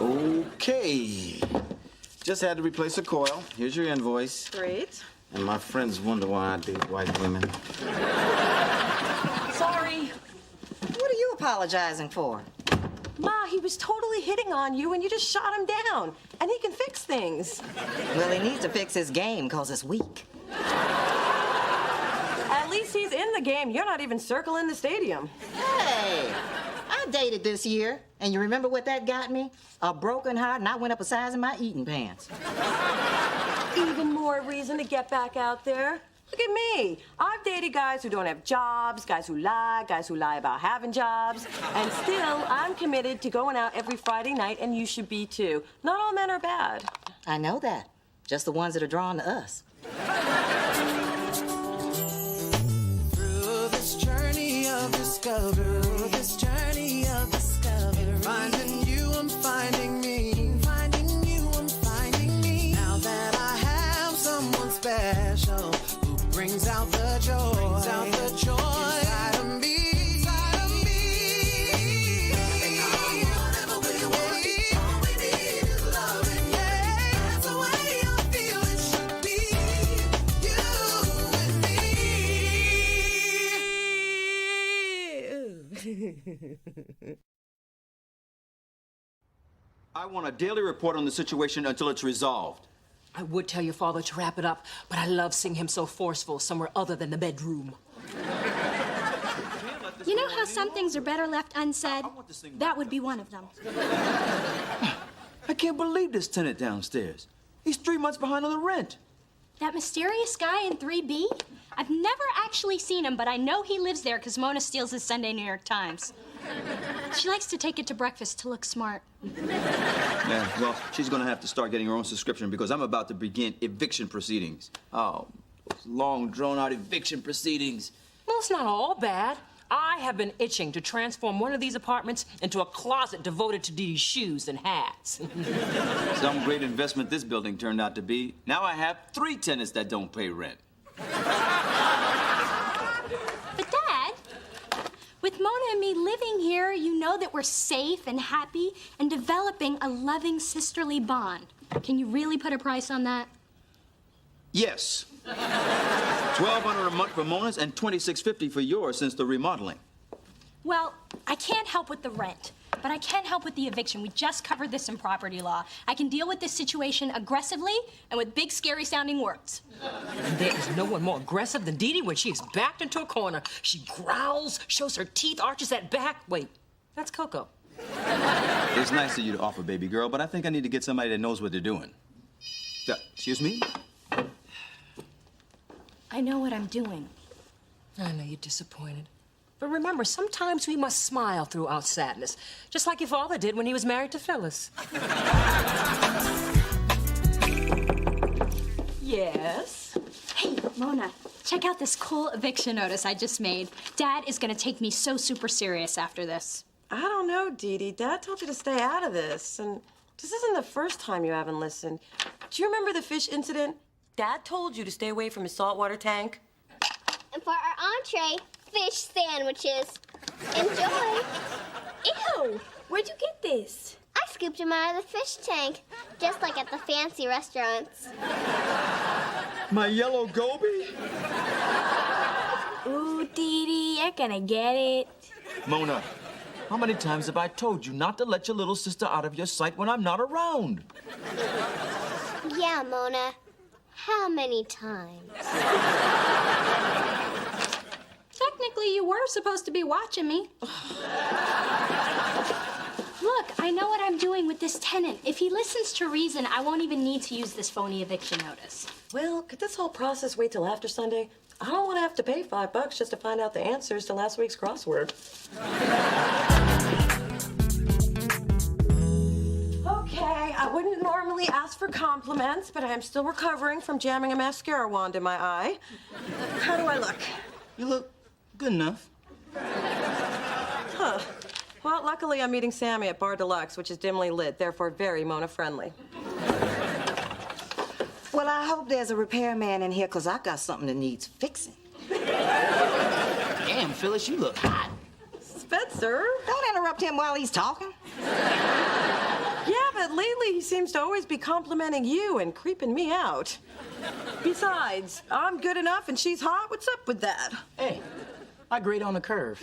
Okay. Just had to replace a coil. Here's your invoice. Great. And my friends wonder why I date white women. Sorry. What are you apologizing for? Ma, he was totally hitting on you and you just shot him down. And he can fix things. Well, he needs to fix his game because it's weak. At least he's in the game. You're not even circling the stadium. Hey, I dated this year, and you remember what that got me? A broken heart, and I went up a size in my eating pants. Even more reason to get back out there. Look at me. I've dated guys who don't have jobs, guys who lie about having jobs, and still I'm committed to going out every Friday night, and you should be too. Not all men are bad. I know that. Just the ones that are drawn to us. Through this journey of discovery, finding you, I'm finding me, finding you, I'm finding me. Now that I have someone special who brings out the joy, inside of me. Whatever we want, all we need is loving. Yeah, that's the way I feel it should be. You and me. I want a daily report on the situation until it's resolved. I would tell your father to wrap it up, but I love seeing him so forceful somewhere other than the bedroom. You know how some things are better left unsaid? That would be one of them. I can't believe this tenant downstairs. He's 3 months behind on the rent. That mysterious guy in 3B? I've never actually seen him, but I know he lives there because Mona steals his Sunday New York Times. She likes to take it to breakfast to look smart. Yeah, well, she's gonna have to start getting her own subscription because I'm about to begin eviction proceedings. Oh, those long, drawn-out eviction proceedings. Well, it's not all bad. I have been itching to transform one of these apartments into a closet devoted to Dee Dee's shoes and hats. Some great investment this building turned out to be. Now I have 3 tenants that don't pay rent. But Dad, with Mona and me living here, you know that we're safe and happy and developing a loving sisterly bond. Can you really put a price on that? Yes. $1,200 a month for Mona's and $2,650 for yours since the remodeling. Well, I can't help with the rent, but I can help with the eviction. We just covered this in property law. I can deal with this situation aggressively and with big, scary-sounding words. And there is no one more aggressive than Dee Dee when she is backed into a corner. She growls, shows her teeth, arches that back. Wait, that's Coco. It's nice of you to offer, baby girl, but I think I need to get somebody that knows what they're doing. Excuse me? I know what I'm doing. I know you're disappointed. But remember, sometimes we must smile through our sadness, just like your father did when he was married to Phyllis. Yes? Hey, Mona, check out this cool eviction notice I just made. Dad is gonna take me so super serious after this. I don't know, Dee Dee. Dad told you to stay out of this, and this isn't the first time you haven't listened. Do you remember the fish incident? Dad told you to stay away from his saltwater tank. And for our entree, fish sandwiches. Enjoy. Ew! Where'd you get this? I scooped them out of the fish tank, just like at the fancy restaurants. My yellow goby? Ooh, Dee Dee, you're gonna get it. Mona, how many times have I told you not to let your little sister out of your sight when I'm not around? Yeah, Mona. How many times? Technically, you were supposed to be watching me. Look, I know what I'm doing with this tenant. If he listens to reason, I won't even need to use this phony eviction notice. Well, could this whole process wait till after Sunday? I don't want to have to pay $5 just to find out the answers to last week's crossword. Okay, I wouldn't normally ask for compliments, but I am still recovering from jamming a mascara wand in my eye. How do I look? You look good enough. Huh. Well, luckily I'm meeting Sammy at Bar Deluxe, which is dimly lit, therefore very Mona-friendly. Well, I hope there's a repairman in here, because I got something that needs fixing. Damn, Phyllis, you look hot. Spencer? Don't interrupt him while he's talking. Yeah, but lately he seems to always be complimenting you and creeping me out. Besides, I'm good enough and she's hot. What's up with that? Hey, I grade on the curve.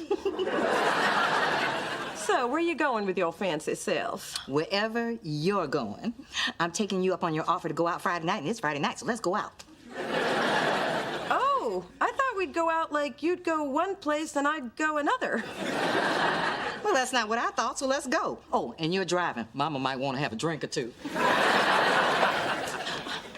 So, where you going with your fancy self? Wherever you're going. I'm taking you up on your offer to go out Friday night, and it's Friday night, so let's go out. Oh, I thought we'd go out like you'd go one place and I'd go another. Well, that's not what I thought, so let's go. Oh, and you're driving. Mama might want to have a drink or two.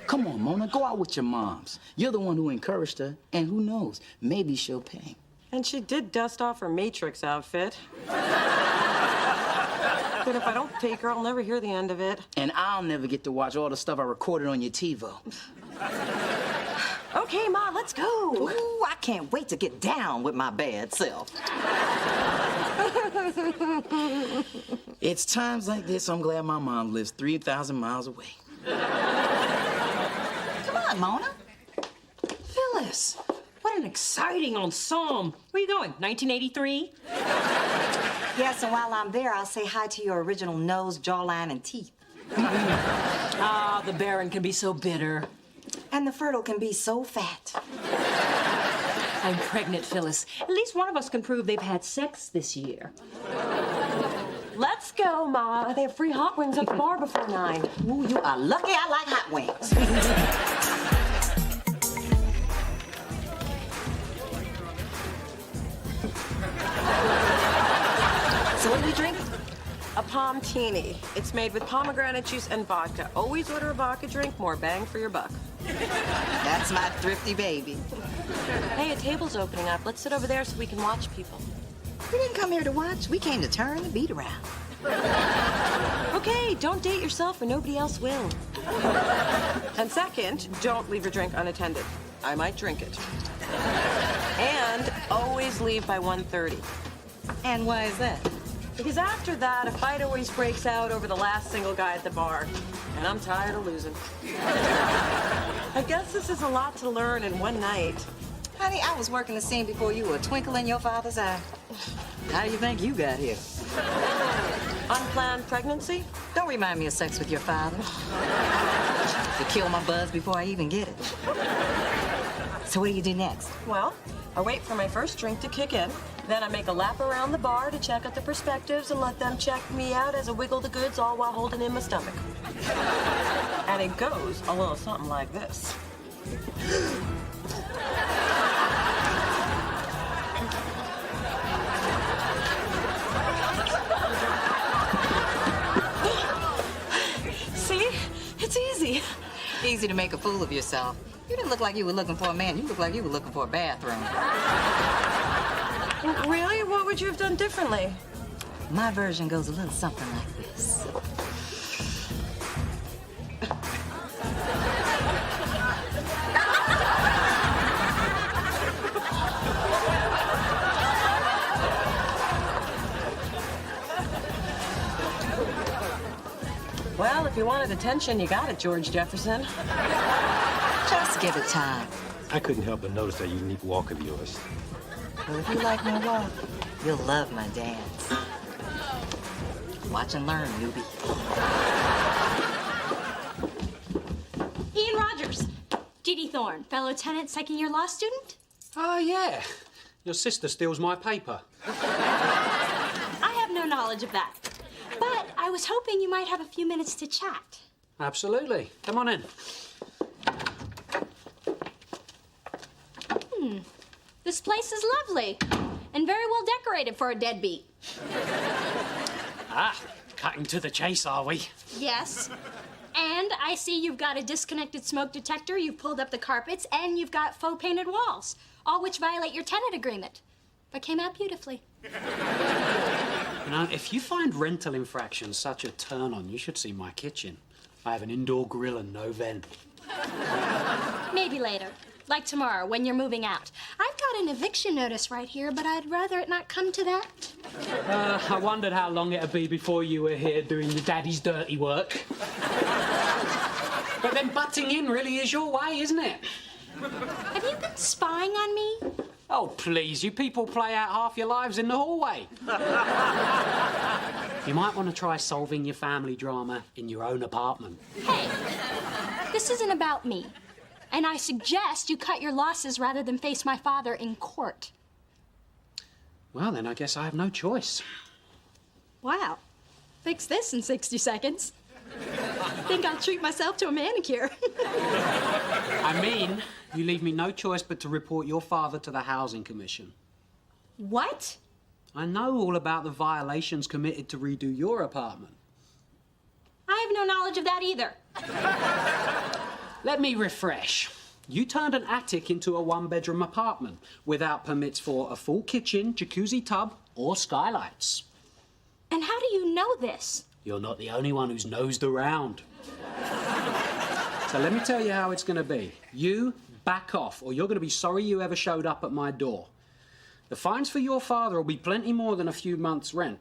Come on, Mona, go out with your moms. You're the one who encouraged her, and who knows, maybe she'll pay. And she did dust off her Matrix outfit. But if I don't take her, I'll never hear the end of it. And I'll never get to watch all the stuff I recorded on your TiVo. Okay, Ma, let's go. Ooh, I can't wait to get down with my bad self. It's times like this I'm glad my mom lives 3,000 miles away. Come on, Mona. Phyllis, what an exciting ensemble. Where you going, 1983? Yeah, so while I'm there, I'll say hi to your original nose, jawline, and teeth. Ah, the Baron can be so bitter. And the fertile can be so fat. I'm pregnant, Phyllis. At least one of us can prove they've had sex this year. Let's go, Ma. They have free hot wings at the bar before 9. Ooh, you are lucky I like hot wings. So what are we drinking? A Palm-tini. It's made with pomegranate juice and vodka. Always order a vodka drink, more bang for your buck. That's my thrifty baby. Hey, a table's opening up. Let's sit over there so we can watch people. We didn't come here to watch. We came to turn the beat around. Okay, don't date yourself or nobody else will. And second, don't leave your drink unattended. I might drink it. And always leave by 1:30. And why is that? Because after that, a fight always breaks out over the last single guy at the bar. And I'm tired of losing. I guess this is a lot to learn in one night. Honey, I was working the scene before you were a twinkle in your father's eye. How do you think you got here? Unplanned pregnancy? Don't remind me of sex with your father. You kill my buzz before I even get it. So what do you do next? Well, I wait for my first drink to kick in. Then I make a lap around the bar to check out the perspectives and let them check me out as I wiggle the goods all while holding in my stomach. And it goes a little something like this. See? It's easy. Easy to make a fool of yourself. You didn't look like you were looking for a man. You looked like you were looking for a bathroom. Really? What would you have done differently? My version goes a little something like this. Well, if you wanted attention, you got it, George Jefferson. Just give it time. I couldn't help but notice that unique walk of yours. Well, if you like my walk, you'll love my dance. Watch and learn, newbie. Ian Rogers, Dee Thorne, fellow tenant, second-year law student. Oh, yeah. Your sister steals my paper. I have no knowledge of that. But I was hoping you might have a few minutes to chat. Absolutely. Come on in. This place is lovely and very well decorated for a deadbeat. Ah, cutting to the chase, are we? Yes. And I see you've got a disconnected smoke detector, you've pulled up the carpets, and you've got faux painted walls, all which violate your tenant agreement, but came out beautifully. You know, if you find rental infractions such a turn-on, you should see my kitchen. I have an indoor grill and no vent. Maybe later. Like tomorrow, when you're moving out. I've got an eviction notice right here, but I'd rather it not come to that. I wondered how long it'd be before you were here doing your daddy's dirty work. But then butting in really is your way, isn't it? Have you been spying on me? Oh, please, you people play out half your lives in the hallway. You might want to try solving your family drama in your own apartment. Hey, this isn't about me. And I suggest you cut your losses rather than face my father in court. Well, then I guess I have no choice. Wow. Fix this in 60 seconds. Think I'll treat myself to a manicure. I mean, you leave me no choice but to report your father to the Housing Commission. What? I know all about the violations committed to redo your apartment. I have no knowledge of that either. Let me refresh. You turned an attic into a one-bedroom apartment without permits for a full kitchen, jacuzzi tub, or skylights. And how do you know this? You're not the only one who's nosed around. So let me tell you how it's going to be. You back off, or you're going to be sorry you ever showed up at my door. The fines for your father will be plenty more than a few months' rent.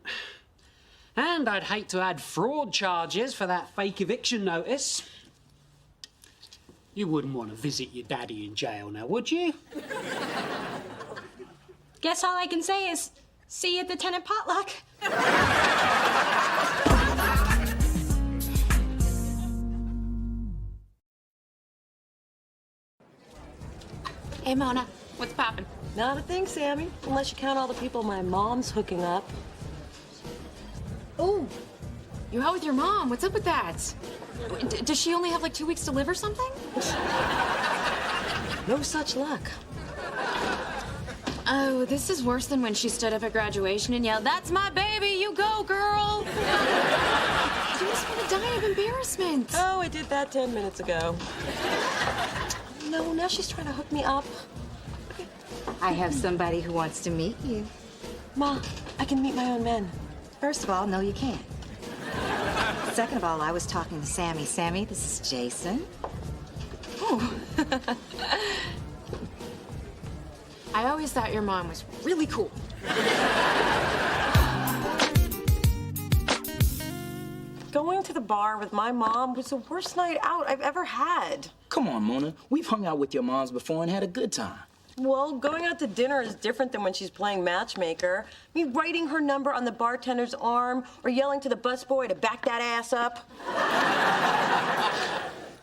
And I'd hate to add fraud charges for that fake eviction notice. You wouldn't want to visit your daddy in jail now, would you? Guess all I can say is, see you at the tenant potluck. Hey, Mona, what's poppin'? Not a thing, Sammy. Unless you count all the people my mom's hooking up. Oh, you're out with your mom. What's up with that? Does she only have like 2 weeks to live or something? No such luck. Oh, this is worse than when she stood up at graduation and yelled, "That's my baby, you go, girl!" You just want to die of embarrassment. Oh, I did that 10 minutes ago. No, now she's trying to hook me up. I have somebody who wants to meet you. Ma, I can meet my own men. First of all, no, you can't. Second of all, I was talking to Sammy. Sammy, this is Jason. Oh. I always thought your mom was really cool. Going to the bar with my mom was the worst night out I've ever had. Come on, Mona. We've hung out with your moms before and had a good time. Well, going out to dinner is different than when she's playing matchmaker. I mean, writing her number on the bartender's arm or yelling to the busboy to back that ass up.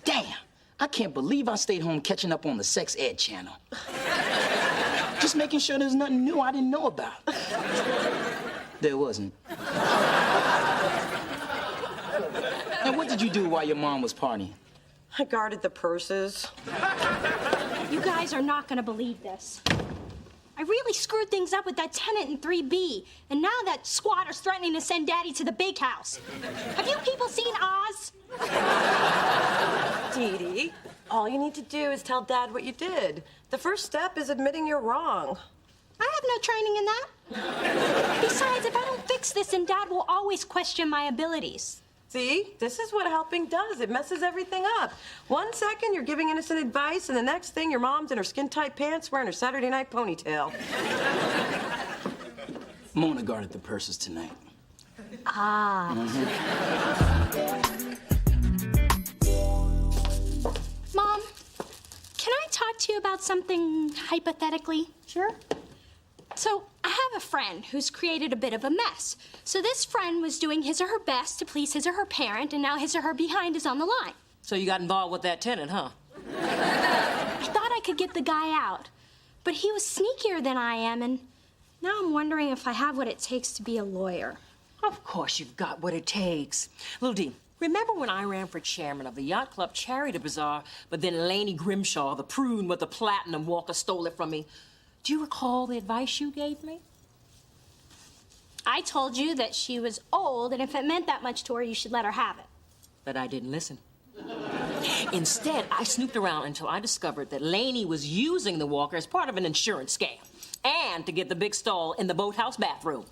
Damn, I can't believe I stayed home catching up on the sex ed channel. Just making sure there's nothing new I didn't know about. There wasn't. And what did you do while your mom was partying? I guarded the purses. You guys are not gonna believe this. I really screwed things up with that tenant in 3B, and now that squatter's threatening to send Daddy to the big house. Have you people seen Oz? Dee Dee, all you need to do is tell Dad what you did. The first step is admitting you're wrong. I have no training in that. Besides, if I don't fix this, then Dad will always question my abilities. See, this is what helping does. It messes everything up. 1 second, you're giving innocent advice, and the next thing, your mom's in her skin-tight pants wearing her Saturday night ponytail. Mona guarded the purses tonight. Ah. Mom, can I talk to you about something hypothetically? Sure. So, I have a friend who's created a bit of a mess. So this friend was doing his or her best to please his or her parent, and now his or her behind is on the line. So you got involved with that tenant, huh? I thought I could get the guy out, but he was sneakier than I am, and now I'm wondering if I have what it takes to be a lawyer. Of course you've got what it takes. Little D, remember when I ran for chairman of the Yacht Club Charity Bazaar, but then Laney Grimshaw, the prune with the platinum walker, stole it from me? Do you recall the advice you gave me? I told you that she was old, and if it meant that much to her, you should let her have it. But I didn't listen. Instead, I snooped around until I discovered that Laney was using the walker as part of an insurance scam and to get the big stall in the boathouse bathroom.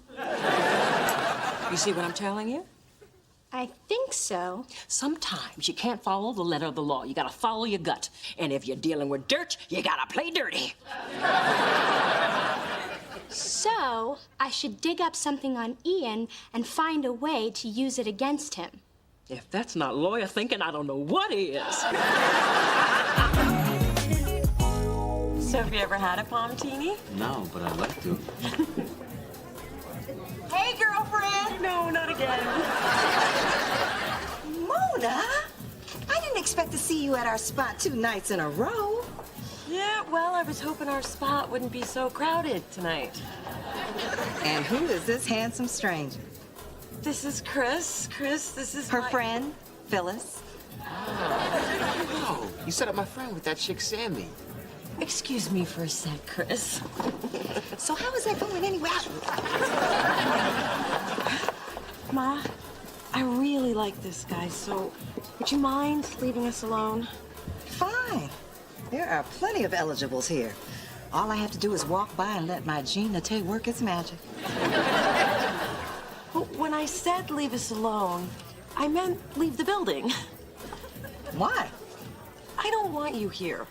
You see what I'm telling you? I think so. Sometimes you can't follow the letter of the law. You gotta follow your gut. And if you're dealing with dirt, you gotta play dirty. So, I should dig up something on Ian and find a way to use it against him. If that's not lawyer thinking, I don't know what is. So have you ever had a palm-tini? No, but I'd like to. Hey, girlfriend! No, not again. Mona, I didn't expect to see you at our spot 2 nights in a row. Yeah, well, I was hoping our spot wouldn't be so crowded tonight. And who is this handsome stranger? This is Chris. Chris, this is Her my... friend, Phyllis. Oh, you set up my friend with that chick, Sammy. Excuse me for a sec, Chris. So how is that going anyway? Ma, I really like this guy, so would you mind leaving us alone? Fine. There are plenty of eligibles here. All I have to do is walk by and let my Jean Nate work its magic. Well, when I said leave us alone, I meant leave the building. Why? I don't want you here.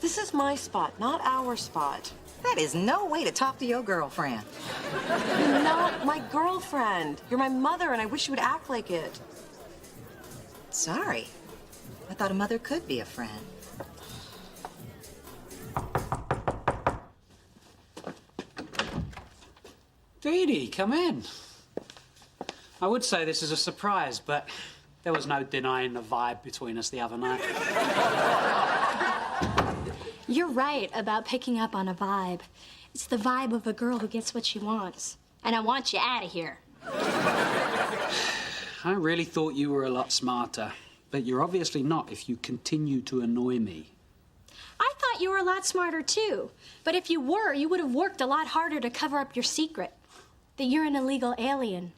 This is my spot, not our spot. That is no way to talk to your girlfriend. You're not my girlfriend. You're my mother, and I wish you would act like it. Sorry. I thought a mother could be a friend. Dee Dee, come in. I would say this is a surprise, but there was no denying the vibe between us the other night. You're right about picking up on a vibe. It's the vibe of a girl who gets what she wants. And I want you out of here. I really thought you were a lot smarter, but you're obviously not if you continue to annoy me. I thought you were a lot smarter, too. But if you were, you would have worked a lot harder to cover up your secret. That you're an illegal alien.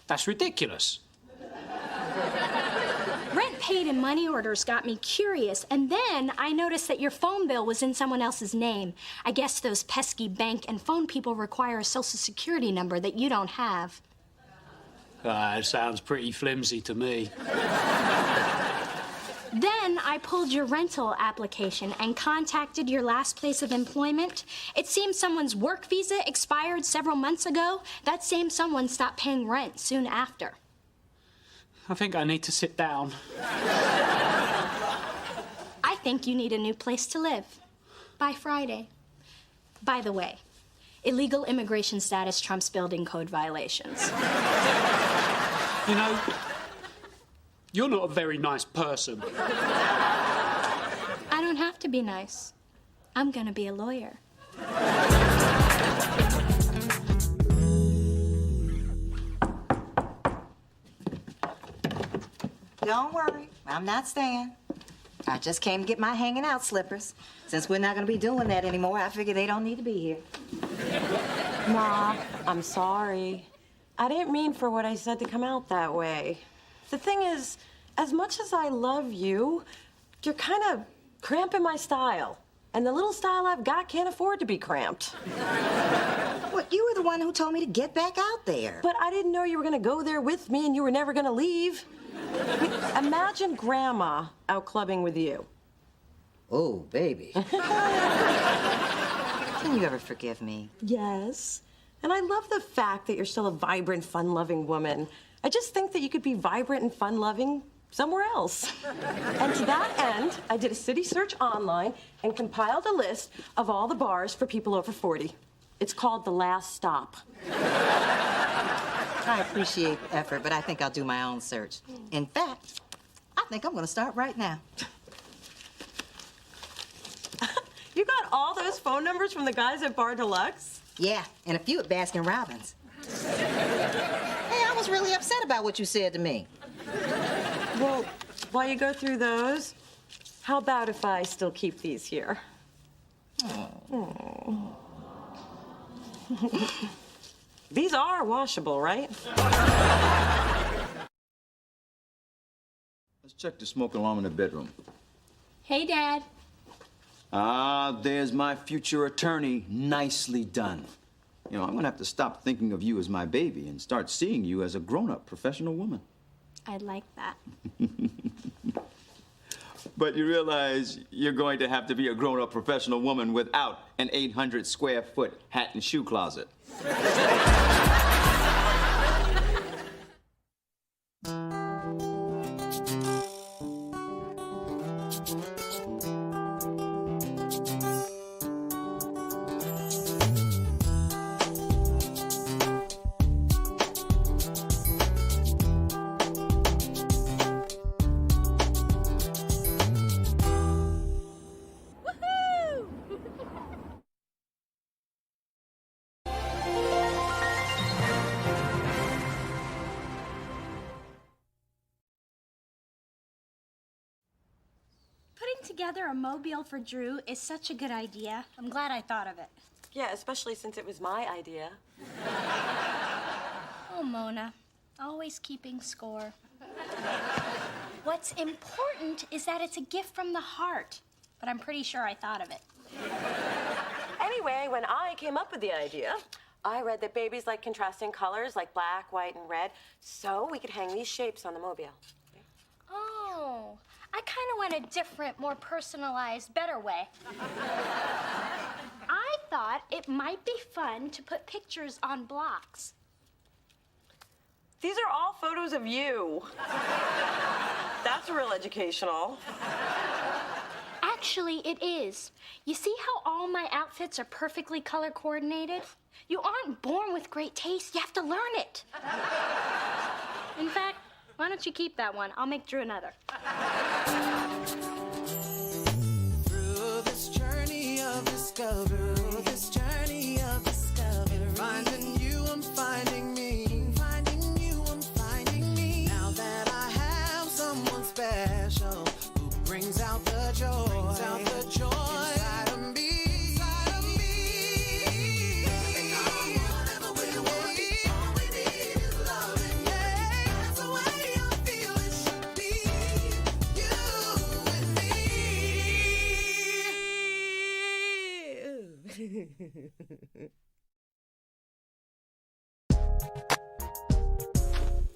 That's ridiculous. Rent paid in money orders got me curious, and then I noticed that your phone bill was in someone else's name. I guess those pesky bank and phone people require a social security number that you don't have. It sounds pretty flimsy to me. Then I pulled your rental application and contacted your last place of employment. It seems someone's work visa expired several months ago. That same someone stopped paying rent soon after. I think I need to sit down. I think you need a new place to live. By Friday. By the way, illegal immigration status trumps building code violations. You know, you're not a very nice person. I don't have to be nice. I'm gonna be a lawyer. Don't worry, I'm not staying. I just came to get my hanging out slippers. Since we're not gonna be doing that anymore, I figure they don't need to be here. Ma, I'm sorry. I didn't mean for what I said to come out that way. The thing is, as much as I love you, you're kind of cramping my style. And the little style I've got can't afford to be cramped. Well, you were the one who told me to get back out there. But I didn't know you were gonna go there with me and you were never gonna leave. I mean, imagine Grandma out clubbing with you. Oh, baby. Can you ever forgive me? Yes. And I love the fact that you're still a vibrant, fun-loving woman. I just think that you could be vibrant and fun-loving somewhere else. And to that end, I did a city search online and compiled a list of all the bars for people over 40. It's called The Last Stop. I appreciate the effort, but I think I'll do my own search. In fact, I think I'm gonna start right now. You got all those phone numbers from the guys at Bar Deluxe? Yeah, and a few at Baskin Robbins. Hey, I was really upset about what you said to me. Well, while you go through those, how about if I still keep these here? Oh. These are washable, right? Let's check the smoke alarm in the bedroom. Hey, Dad. Ah, there's my future attorney. Nicely done. You know, I'm gonna have to stop thinking of you as my baby and start seeing you as a grown-up professional woman. I'd like that. But you realize you're going to have to be a grown-up professional woman without an 800 square foot hat and shoe closet. Putting together a mobile for Drew is such a good idea. I'm glad I thought of it. Yeah, especially since it was my idea. Oh, Mona, always keeping score. What's important is that it's a gift from the heart, but I'm pretty sure I thought of it. Anyway, when I came up with the idea, I read that babies like contrasting colors like black, white, and red, so we could hang these shapes on the mobile. Oh, I kind of went a different, more personalized, better way. I thought it might be fun to put pictures on blocks. These are all photos of you. That's real educational. Actually, it is. You see how all my outfits are perfectly color coordinated? You aren't born with great taste. You have to learn it. In fact, why don't you keep that one? I'll make Drew another. Through this journey of discovery, finding you, I'm finding me, finding you, I'm finding me. Now that I have someone special who brings out the joy, inside of me. All we need is loving. That's the way I feel it should be.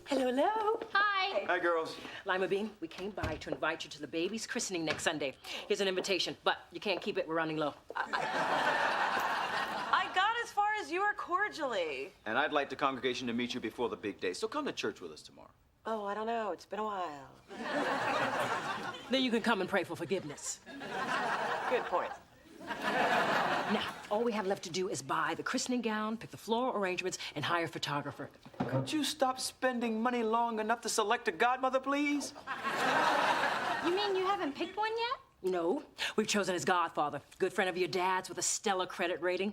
Hello, hello. Hi. Hi, girls. Lima Bean, we came by to invite you to the baby's christening next Sunday. Here's an invitation, but you can't keep it. We're running low. I got as far as you are cordially. And I'd like the congregation to meet you before the big day, so come to church with us tomorrow. Oh, I don't know. It's been a while. Then you can come and pray for forgiveness. Good point. Now, all we have left to do is buy the christening gown, pick the floral arrangements, and hire a photographer. Could you stop spending money long enough to select a godmother, please? You mean you haven't picked one yet? No, we've chosen his godfather, good friend of your dad's with a stellar credit rating.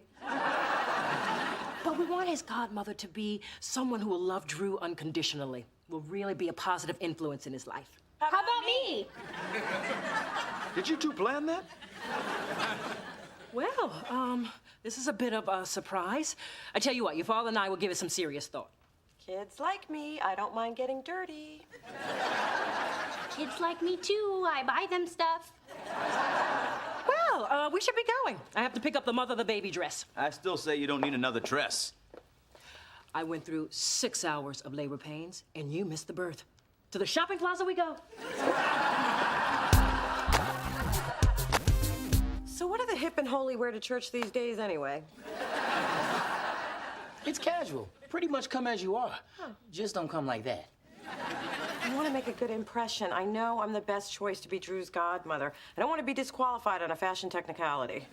But we want his godmother to be someone who will love Drew unconditionally, will really be a positive influence in his life. How about me? Did you two plan that? Well, this is a bit of a surprise. I tell you what, your father and I will give it some serious thought. Kids like me, I don't mind getting dirty. Kids like me too. I buy them stuff. Well, we should be going. I have to pick up the mother of the baby dress. I still say you don't need another dress. I went through 6 hours of labor pains, and you missed the birth. To the shopping plaza we go. So what do the hip and holy wear to church these days anyway? It's casual. Pretty much come as you are. Just don't come like that. I want to make a good impression. I know I'm the best choice to be Drew's godmother. I don't want to be disqualified on a fashion technicality.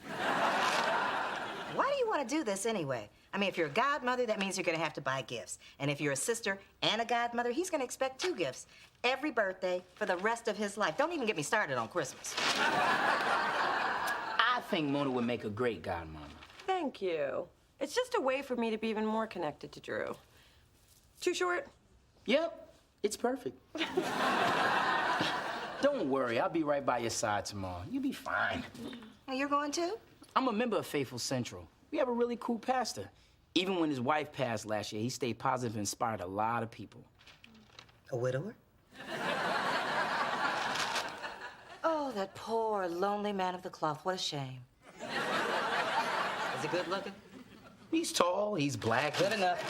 Why do you want to do this anyway? I mean, if you're a godmother, that means you're going to have to buy gifts. And if you're a sister and a godmother, he's going to expect 2 gifts every birthday for the rest of his life. Don't even get me started on Christmas. I think Mona would make a great godmama. Thank you. It's just a way for me to be even more connected to Drew. Too short? Yep, it's perfect. Don't worry, I'll be right by your side tomorrow. You'll be fine. You're going too? I'm a member of Faithful Central. We have a really cool pastor. Even when his wife passed last year, he stayed positive and inspired a lot of people. A widower? Oh, that poor, lonely man of the cloth. What a shame. Is he good looking? He's tall, he's black. Good enough.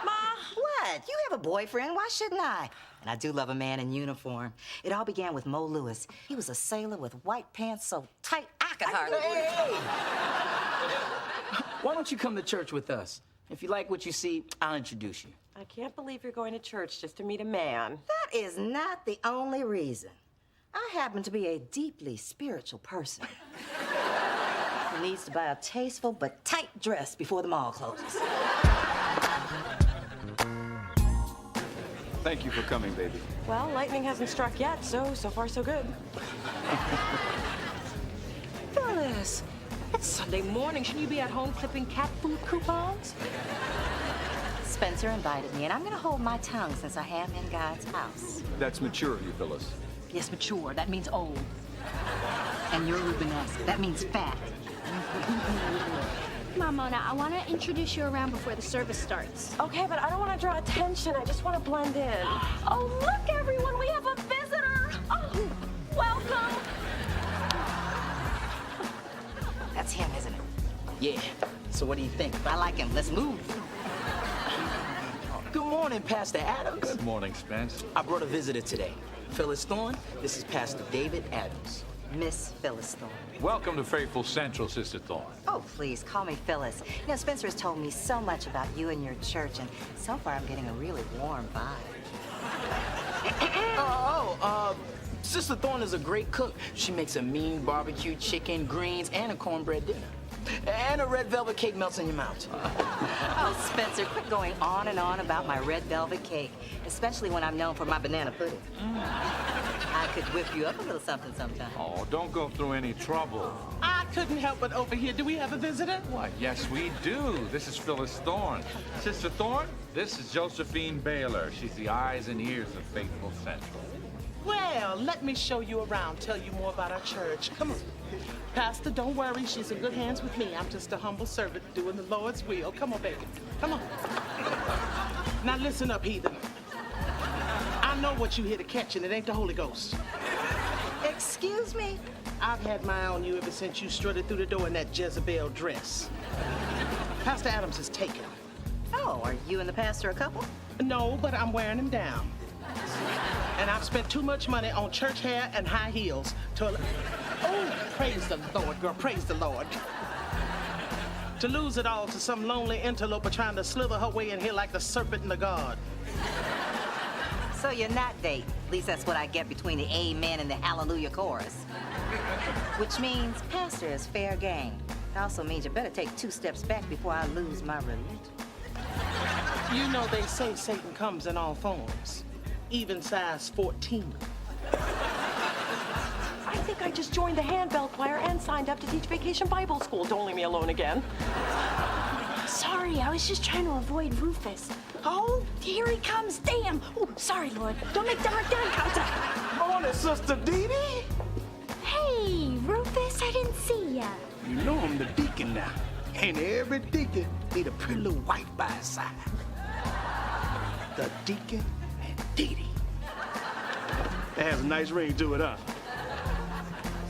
Ma! What? You have a boyfriend. Why shouldn't I? And I do love a man in uniform. It all began with Mo Lewis. He was a sailor with white pants so tight I could hardly... Hey! Why don't you come to church with us? If you like what you see, I'll introduce you. I can't believe you're going to church just to meet a man. That is not the only reason. I happen to be a deeply spiritual person who needs to buy a tasteful but tight dress before the mall closes. Thank you for coming, baby. Well, lightning hasn't struck yet, so far so good. Phyllis, it's Sunday morning. Shouldn't you be at home clipping cat food coupons? Spencer invited me, and I'm gonna hold my tongue since I am in God's house. That's mature of you, Phyllis. Yes, mature. That means old. And you're Rubenesque. That means fat. Come on, Mona, I want to introduce you around before the service starts. Okay, but I don't want to draw attention. I just want to blend in. Oh, look, everyone, we have a visitor. Oh, welcome. That's him, isn't it? Yeah. So what do you think? I like him. Let's move. Good morning, Pastor Adams. Good morning, Spence. I brought a visitor today. Phyllis Thorne, this is Pastor David Adams. Miss Phyllis Thorne. Welcome to Faithful Central, Sister Thorne. Oh, please, call me Phyllis. You know, Spencer has told me so much about you and your church, and so far I'm getting a really warm vibe. Sister Thorne is a great cook. She makes a mean barbecue chicken, greens, and a cornbread dinner. And a red velvet cake melts in your mouth. Oh, Spencer, quit going on and on about my red velvet cake, especially when I'm known for my banana pudding. I could whip you up a little something sometime. Oh, don't go through any trouble. I couldn't help but overhear. Do we have a visitor? Why, yes, we do. This is Phyllis Thorne. Sister Thorne, this is Josephine Baylor. She's the eyes and ears of Faithful Central. Well, let me show you around, tell you more about our church. Come on. Pastor, don't worry. She's in good hands with me. I'm just a humble servant doing the Lord's will. Come on, baby. Come on. Now listen up, heathen. I know what you here to catch, and it ain't the Holy Ghost. Excuse Excuse me? I've had my eye on you ever since you strutted through the door in that Jezebel dress. Pastor Adams is taken. Oh, are you and the pastor a couple? No, but I'm wearing him down. And I've spent too much money on church hair and high heels to... Oh, praise the Lord, girl, praise the Lord. To lose it all to some lonely interloper trying to slither her way in here like the serpent in the garden. So you're not dating. At least that's what I get between the amen and the hallelujah chorus. Which means pastor is fair game. It also means you better take 2 steps back before I lose my religion. You know they say Satan comes in all forms, even size 14. I think I just joined the handbell choir and signed up to teach vacation Bible school. Don't leave me alone again. Sorry, I was just trying to avoid Rufus. Oh, here he comes. Damn. Oh, sorry, Lord. Don't make direct eye contact. Morning, Sister Dee Dee. Hey, Rufus, I didn't see ya. You know I'm the deacon now. And every deacon need a pretty little wife by his side. The deacon and Dee Dee. That has a nice ring to it, huh?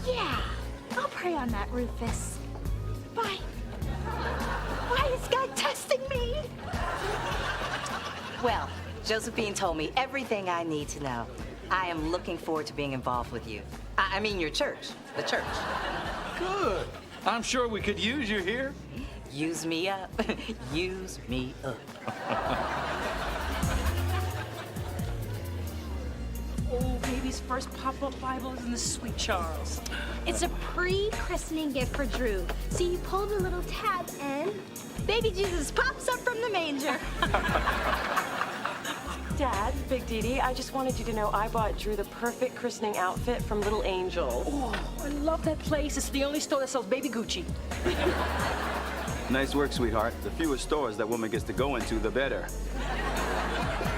Yeah, I'll pray on that, Rufus. Bye. Why is God testing me? Well, Josephine told me everything I need to know. I am looking forward to being involved with you. I mean your church, the church. Good. I'm sure we could use you here. Use me up. Use me up. Oh, baby's first pop-up Bible is in the Sweet Charles. It's a pre-christening gift for Drew. So you pull the little tab and baby Jesus pops up from the manger. Dad, Big Dee Dee, I just wanted you to know I bought Drew the perfect christening outfit from Little Angel. Oh, I love that place. It's the only store that sells baby Gucci. Nice work, sweetheart. The fewer stores that woman gets to go into, the better.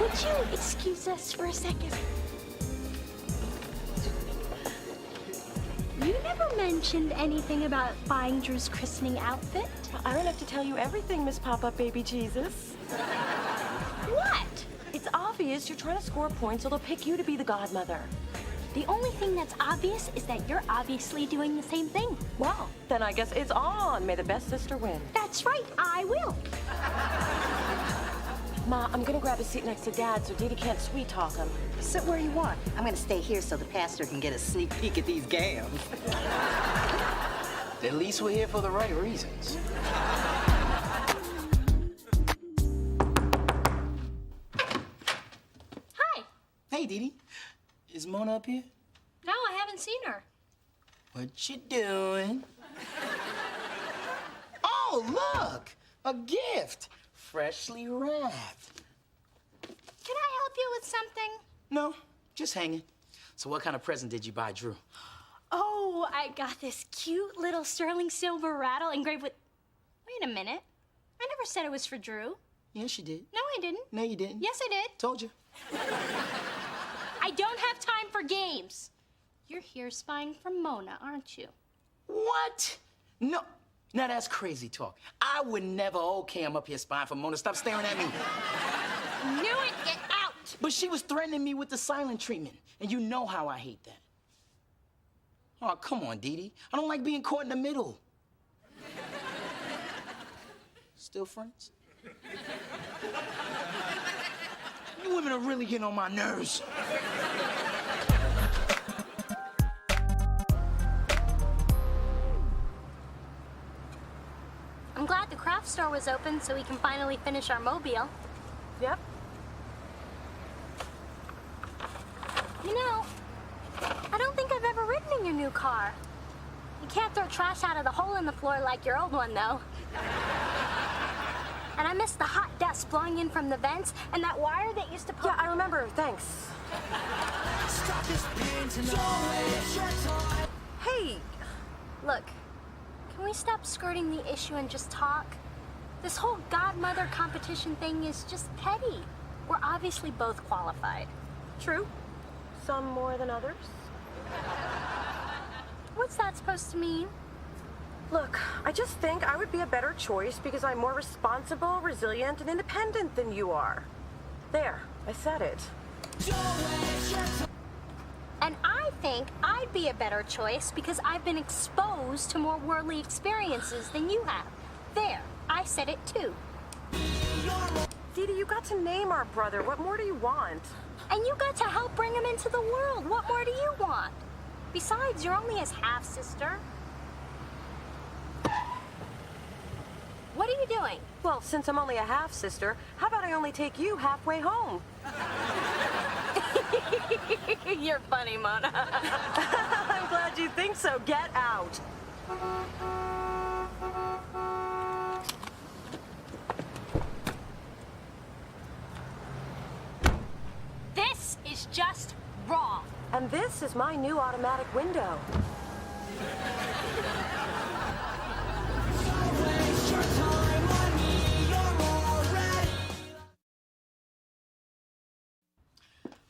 Would you excuse us for a second? You never mentioned anything about buying Drew's christening outfit. I don't have to tell you everything, Miss Pop-Up Baby Jesus. What? It's obvious you're trying to score points so they'll pick you to be the godmother. The only thing that's obvious is that you're obviously doing the same thing. Well, then I guess it's on. May the best sister win. That's right, I will. Ma, I'm gonna grab a seat next to Dad so Dee Dee can't sweet talk him. Sit where you want. I'm gonna stay here so the pastor can get a sneak peek at these gams. At least we're here for the right reasons. Hi. Hey, Dee Dee. Is Mona up here? No, I haven't seen her. What you doing? Oh, look! A gift! Freshly wrapped. Can I help you with something? No, just hanging. So what kind of present did you buy Drew? Oh, I got this cute little sterling silver rattle engraved with... Wait a minute. I never said it was for Drew. Yes, you did. No, I didn't. No, you didn't. Yes, I did. Told you. I don't have time for games. You're here spying for Mona, aren't you? What? No. Now that's crazy talk. I would never, okay, I'm up here spying for Mona. Stop staring at me. Knew it. Get out. But she was threatening me with the silent treatment, and you know how I hate that. Oh, come on, Dee Dee. I don't like being caught in the middle. Still friends? You women are really getting on my nerves. I'm glad the craft store was open so we can finally finish our mobile. Yep. You know, I don't think I've ever ridden in your new car. You can't throw trash out of the hole in the floor like your old one, though. And I miss the hot dust blowing in from the vents and that wire that used to pop. Yeah, I remember. Thanks. Hey, look, can we stop skirting the issue and just talk? This whole godmother competition thing is just petty. We're obviously both qualified. True. Some more than others. What's that supposed to mean? Look, I just think I would be a better choice because I'm more responsible, resilient, and independent than you are. There, I said it. And I I think I'd be a better choice because I've been exposed to more worldly experiences than you have. There, I said it too. Dee Dee, you got to name our brother. What more do you want? And you got to help bring him into the world. What more do you want? Besides, you're only his half-sister. What are you doing? Well, since I'm only a half-sister, how about I only take you halfway home? You're funny, Mona. I'm glad you think so. Get out. This is just wrong. And this is my new automatic window.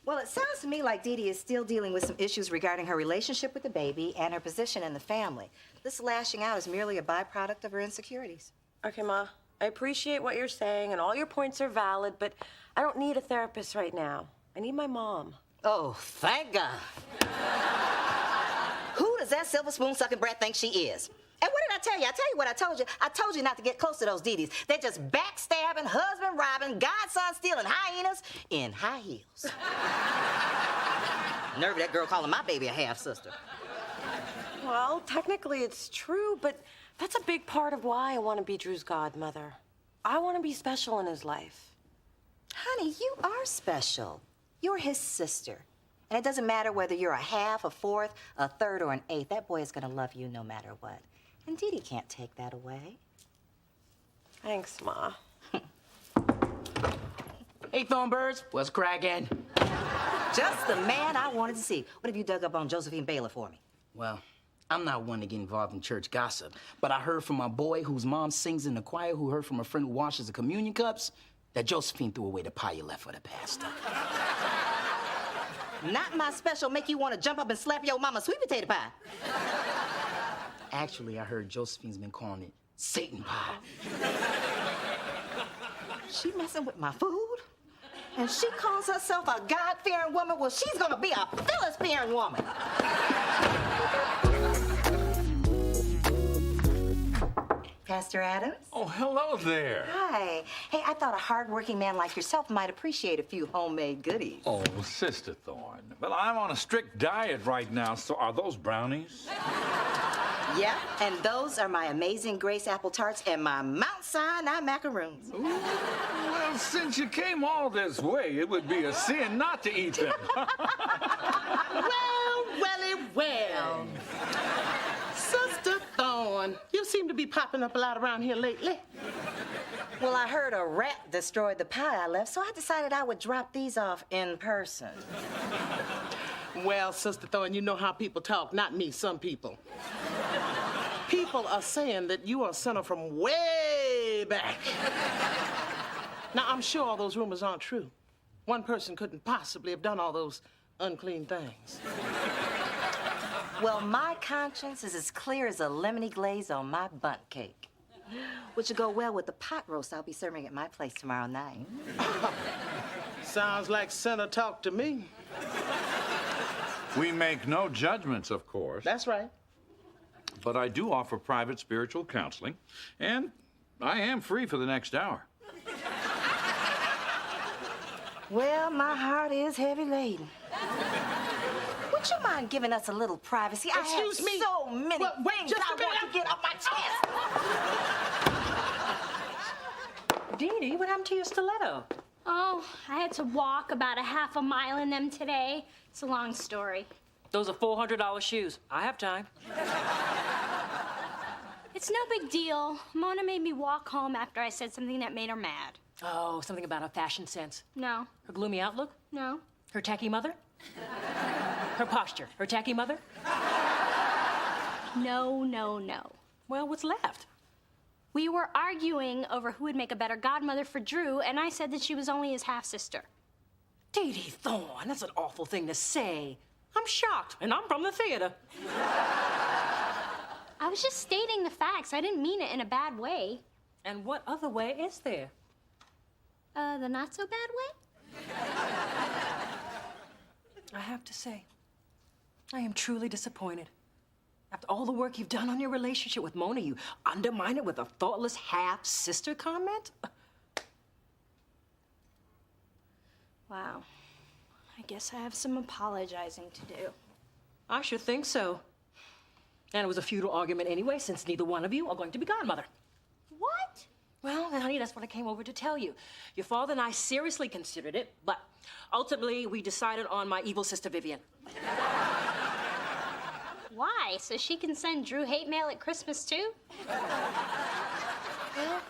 Well, it sounds to me like Dee Dee is still dealing with some issues regarding her relationship with the baby and her position in the family. This lashing out is merely a byproduct of her insecurities. Okay, Ma. I appreciate what you're saying, and all your points are valid, but I don't need a therapist right now. I need my mom. Oh, thank God. Who does that silver spoon sucking brat think she is? And what did I tell you? I tell you what I told you. I told you not to get close to those Dee-Dees. They're just backstabbing, husband robbing, godson stealing hyenas in high heels. Nerve of that girl calling my baby a half-sister. Well, technically it's true, but that's a big part of why I want to be Drew's godmother. I want to be special in his life. Honey, you are special. You're his sister. And it doesn't matter whether you're a half, a fourth, a third, or an eighth. That boy is going to love you no matter what. And Dee Dee can't take that away. Thanks, Ma. Hey, Thornbirds, what's cracking? Just the man I wanted to see. What have you dug up on Josephine Baylor for me? Well, I'm not one to get involved in church gossip, but I heard from my boy whose mom sings in the choir, who heard from a friend who washes the communion cups, that Josephine threw away the pie you left for the pastor. Not my special make you want to jump up and slap your mama's sweet potato pie. Actually, I heard Josephine's been calling it Satan pie. She messing with my food? And she calls herself a God-fearing woman? Well, she's gonna be a Phyllis-fearing woman. Pastor Adams? Oh, hello there. Hi. Hey, I thought a hard-working man like yourself might appreciate a few homemade goodies. Oh, Sister Thorne. Well, I'm on a strict diet right now, so are those brownies? Yeah, and those are my Amazing Grace apple tarts and my Mount Sinai macaroons. Ooh, well, since you came all this way, it would be a sin not to eat them. Well. Sister Thorne, you seem to be popping up a lot around here lately. Well, I heard a rat destroyed the pie I left, so I decided I would drop these off in person. Well, Sister Thorne, you know how people talk. Not me, some people. People are saying that you are a sinner from way back. Now, I'm sure all those rumors aren't true. One person couldn't possibly have done all those unclean things. Well, my conscience is as clear as a lemony glaze on my bundt cake, which will go well with the pot roast I'll be serving at my place tomorrow night. Sounds like sinner talk to me. We make no judgments, of course. That's right. But I do offer private spiritual counseling, and I am free for the next hour. Well, my heart is heavy laden. Would you mind giving us a little privacy? Excuse me. So many things I want to get off my chest. Dee Dee, what happened to your stiletto? Oh, I had to walk about a half a mile in them today. It's a long story. Those are $400 shoes. I have time. It's no big deal. Mona made me walk home after I said something that made her mad. Oh, something about her fashion sense. No. Her gloomy outlook? No. Her tacky mother? Her posture? Her tacky mother? No. Well, what's left? We were arguing over who would make a better godmother for Drew, and I said that she was only his half-sister. Dee Dee Thorne, that's an awful thing to say. I'm shocked, and I'm from the theater. I was just stating the facts. I didn't mean it in a bad way. And what other way is there? The not-so-bad way? I have to say, I am truly disappointed. After all the work you've done on your relationship with Mona, you undermine it with a thoughtless half-sister comment? Wow. I guess I have some apologizing to do. I should think so. And it was a futile argument anyway, since neither one of you are going to be godmother. What? Well, honey, that's what I came over to tell you. Your father and I seriously considered it, but ultimately we decided on my evil sister Vivian. Why? So she can send Drew hate mail at Christmas too? Well,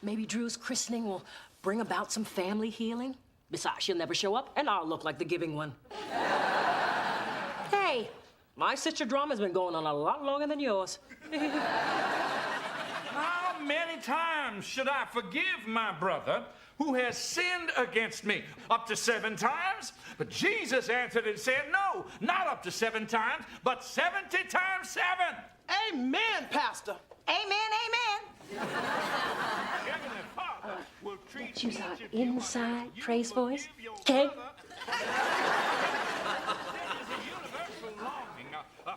maybe Drew's christening will bring about some family healing. Besides, she'll never show up, and I'll look like the giving one. Hey, my sister drama's been going on a lot longer than yours. How many times should I forgive my brother who has sinned against me? Up to 7 times? But Jesus answered and said, no, not up to 7 times, but 70 times 7. Amen, Pastor. Amen, amen. Let's use our inside praise voice, okay?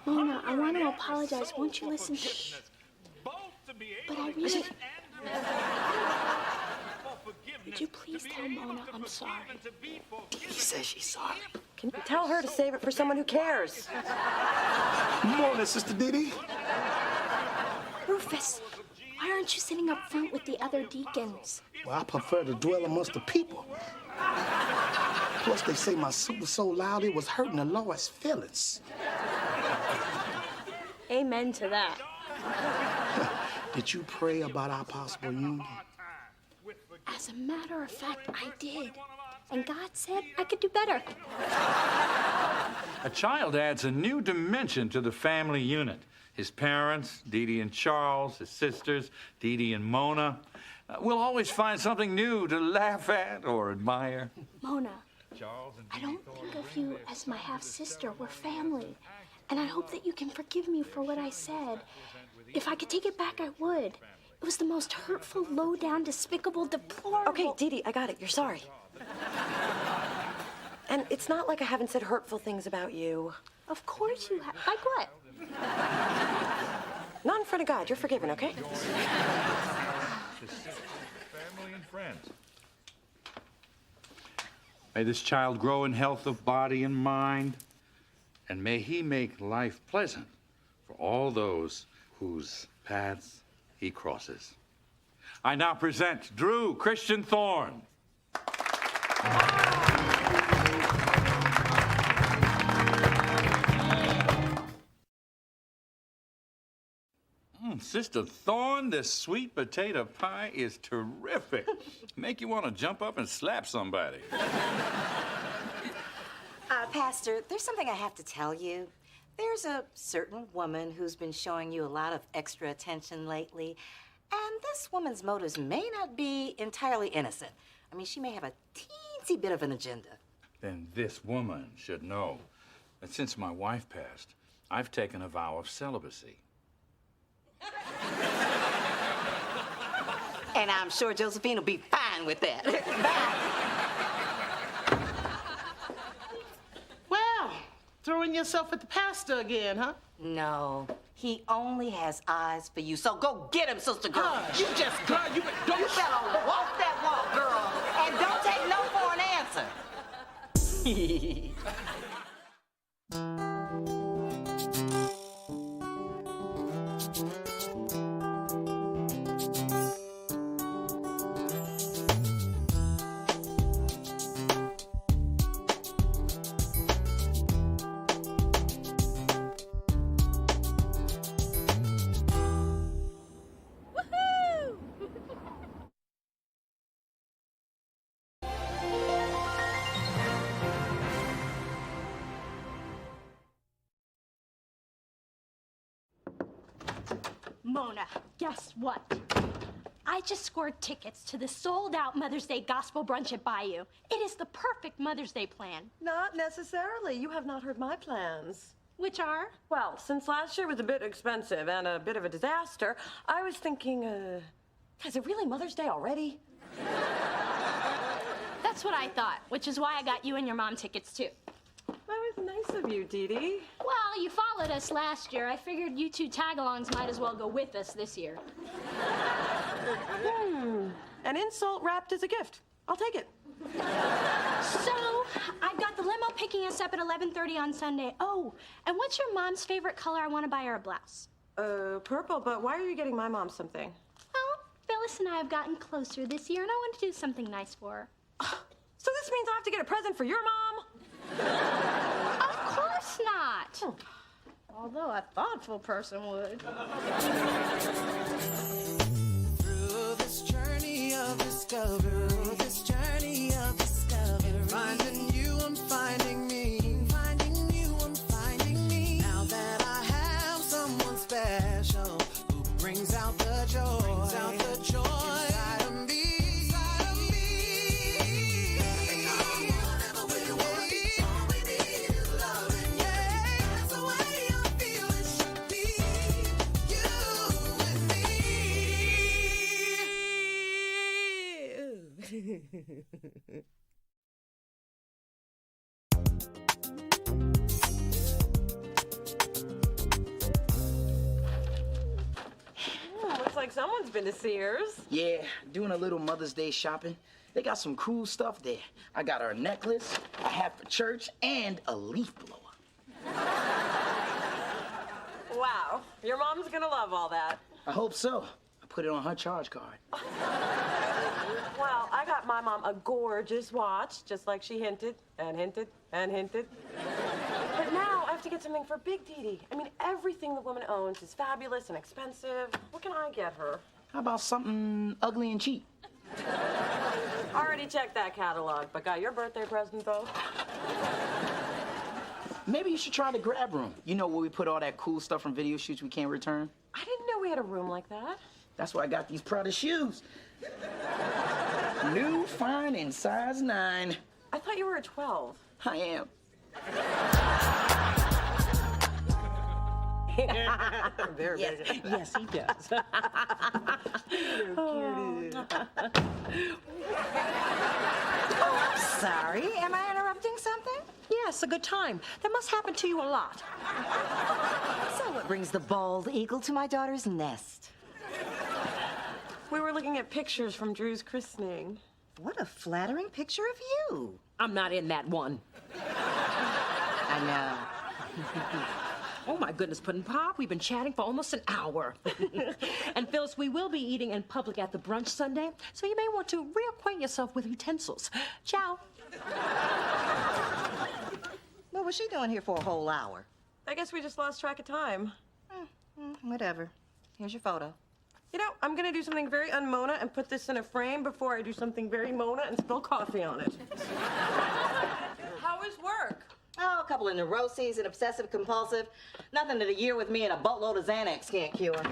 Mona, I want to apologize. Won't you listen? Shh. But I really... Would you please tell Mona I'm sorry? He says she's sorry. Can you tell her to save it for someone who cares? Morning, Sister Dee Dee. Rufus, why aren't you sitting up front with the other deacons? Well, I prefer to dwell amongst the people. Plus, they say my suit was so loud it was hurting the Lord's feelings. Amen to that. Did you pray about our possible union? As a matter of fact, I did. And God said I could do better. A child adds a new dimension to the family unit. His parents, Dee Dee and Charles, his sisters, Dee Dee and Mona. We'll always find something new to laugh at or admire. Mona, I don't think of you as my half-sister. We're family. And I hope that you can forgive me for what I said. If I could take it back, I would. It was the most hurtful, low-down, despicable, deplorable... Okay, Dee Dee, I got it. You're sorry. And it's not like I haven't said hurtful things about you. Of course you have. Like what? Not in front of God. You're forgiven, okay? Family and friends. May this child grow in health of body and mind, and may he make life pleasant for all those whose paths he crosses. I now present Drew Christian Thorne. Sister Thorne, this sweet potato pie is terrific. Make you want to jump up and slap somebody. Pastor, there's something I have to tell you. There's a certain woman who's been showing you a lot of extra attention lately, and this woman's motives may not be entirely innocent. I mean, she may have a teensy bit of an agenda. Then this woman should know that since my wife passed, I've taken a vow of celibacy. And I'm sure Josephine will be fine with that. Well, throwing yourself at the pastor again, huh? No, he only has eyes for you. So go get him, sister girl. You just, girl, you better walk that walk, girl, and don't take no for an answer. Mona, guess what? I just scored tickets to the sold-out Mother's Day gospel brunch at Bayou. It is the perfect Mother's Day plan. Not necessarily. You have not heard my plans. Which are? Well, since last year was a bit expensive and a bit of a disaster, I was thinking, is it really Mother's Day already? That's what I thought, which is why I got you and your mom tickets, too. That was nice of you, Dee Dee. Well, you followed us last year. I figured you two tag-alongs might as well go with us this year. An insult wrapped as a gift. I'll take it. So, I've got the limo picking us up at 11:30 on Sunday. Oh, and what's your mom's favorite color? I want to buy her a blouse. Purple, but why are you getting my mom something? Well, Phyllis and I have gotten closer this year, and I want to do something nice for her. So this means I have to get a present for your mom? Of course not. Although a thoughtful person would. Through this journey of discovery, finding you, I'm finding me. Finding you, I'm finding me. Now that I have someone special who brings out the joy, inside of me. Looks like someone's been to Sears. Yeah, doing a little Mother's Day shopping. They got some cool stuff there. I got her a necklace, a hat for church, and a leaf blower. Wow, your mom's gonna love all that. I hope so. I put it on her charge card. Well, I got my mom a gorgeous watch, just like she hinted and hinted and hinted. But now I have to get something for Big Dee Dee. I mean, everything the woman owns is fabulous and expensive. What can I get her? How about something ugly and cheap? Already checked that catalog, but got your birthday present, though. Maybe you should try the grab room. You know where we put all that cool stuff from video shoots we can't return? I didn't know we had a room like that. That's why I got these Prada shoes. New, fine, and size 9. I thought you were a 12. I am. Very, yes, very good. yes, he does. Oh, I'm sorry. Am I interrupting something? Yes, a good time. That must happen to you a lot. So what brings the bald eagle to my daughter's nest? We were looking at pictures from Drew's christening. What a flattering picture of you. I'm not in that one. I know. Oh, my goodness, Puddin' Pop, we've been chatting for almost an hour. And Phyllis, we will be eating in public at the brunch Sunday, so you may want to reacquaint yourself with utensils. Ciao. What was she doing here for a whole hour? I guess we just lost track of time. Whatever. Here's your photo. You know, I'm gonna do something very un-Mona and put this in a frame before I do something very Mona and spill coffee on it. How is work? Oh, a couple of neuroses and obsessive compulsive. Nothing that a year with me and a boatload of Xanax can't cure.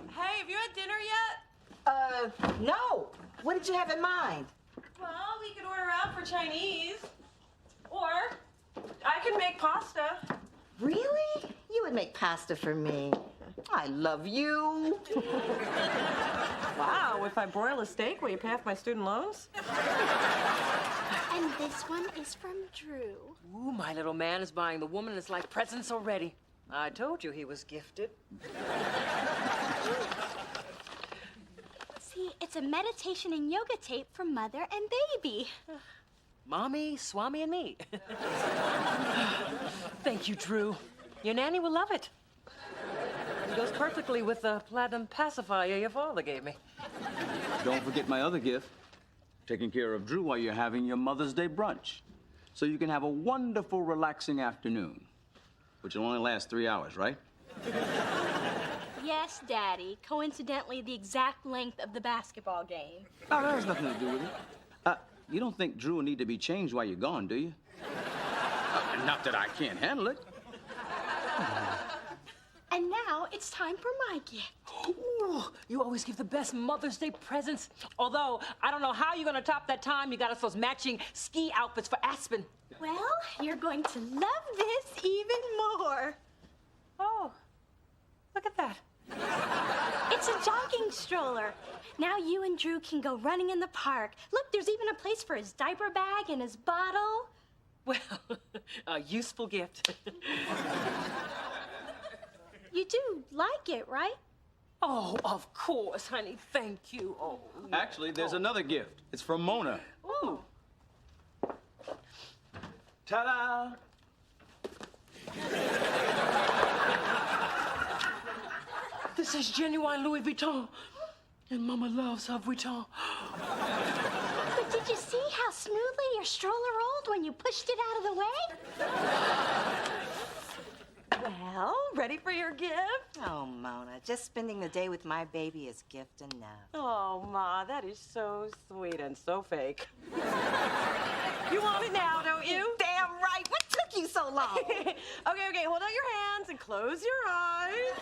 Hey, have you had dinner yet? No. What did you have in mind? Well, we could order out for Chinese. Or I could make pasta. Really? You would make pasta for me. I love you. Wow, if I broil a steak, will you pay off my student loans? And this one is from Drew. Ooh, my little man is buying the woman it's like presents already. I told you he was gifted. See, it's a meditation and yoga tape for Mother and Baby. Mommy, Swami, and me. Thank you, Drew. Your nanny will love it. It goes perfectly with the platinum pacifier your father gave me. Don't forget my other gift. Taking care of Drew while you're having your Mother's Day brunch. So you can have a wonderful, relaxing afternoon. Which will only last 3 hours, right? Yes, Daddy. Coincidentally, the exact length of the basketball game. Oh, that has nothing to do with it. You don't think Drew will need to be changed while you're gone, do you? Not that I can't handle it. And now it's time for my gift. Ooh, you always give the best Mother's Day presents. Although, I don't know how you're gonna top that time you got us those matching ski outfits for Aspen. Well, you're going to love this even more. Oh, look at that. It's a jogging stroller. Now you and Drew can go running in the park. Look, there's even a place for his diaper bag and his bottle. Well, a useful gift. You do like it, right? Oh, of course, honey. Thank you. Oh. Actually, there's another gift. It's from Mona. Oh. Ta-da! This is genuine Louis Vuitton. And Mama loves her Vuitton. But did you see how smoothly your stroller rolled when you pushed it out of the way? Well, ready for your gift? Oh, Mona, just spending the day with my baby is gift enough. Oh, Ma, that is so sweet and so fake. You want it now, don't you? Damn right. What took you so long? Okay, hold out your hands and close your eyes.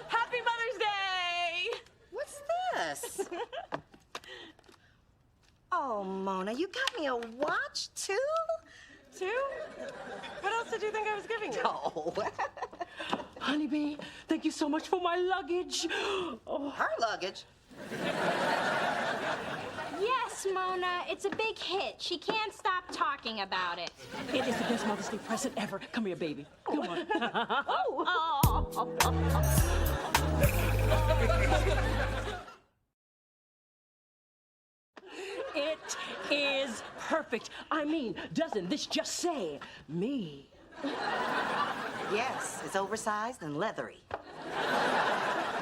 Happy Mother's Day! What's this? Oh, Mona, you got me a watch, too? Two? What else did you think I was giving you? Oh. Honeybee, thank you so much for my luggage. Oh. Her luggage? Yes, Mona, it's a big hit. She can't stop talking about it. It is the best Mother's Day present ever. Come here, baby. Come on. It is perfect. I mean, doesn't this just say me? Yes, it's oversized and leathery.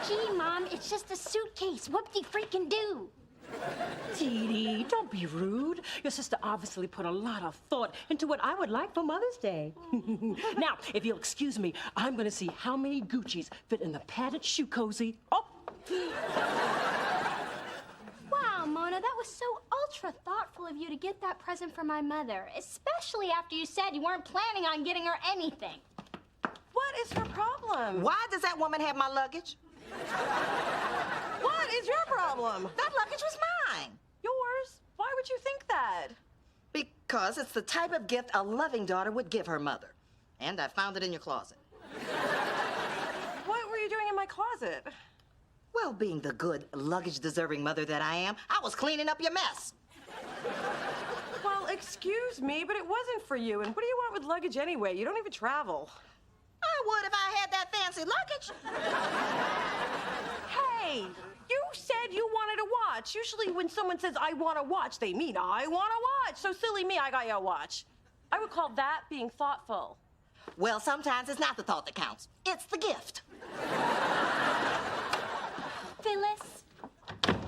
Gee, Mom, it's just a suitcase. Whoop-de-freaking do. Dee Dee, don't be rude. Your sister obviously put a lot of thought into what I would like for Mother's Day. Now, if you'll excuse me, I'm going to see how many Gucci's fit in the padded shoe cozy. Oh! Wow, Mona, that was so ultra thoughtful of you to get that present for my mother, especially after you said you weren't planning on getting her anything. What is her problem? Why does that woman have my luggage? What is your problem? That luggage was mine. Yours? Why would you think that? Because it's the type of gift a loving daughter would give her mother. And I found it in your closet. What were you doing in my closet? Well, being the good, luggage-deserving mother that I am, I was cleaning up your mess. Well, excuse me, but it wasn't for you. And what do you want with luggage anyway? You don't even travel. I would if I had that fancy luggage. Hey, you said you wanted a watch. Usually when someone says, I want a watch, they mean, I want a watch. So silly me, I got you a watch. I would call that being thoughtful. Well, sometimes it's not the thought that counts. It's the gift. Phyllis,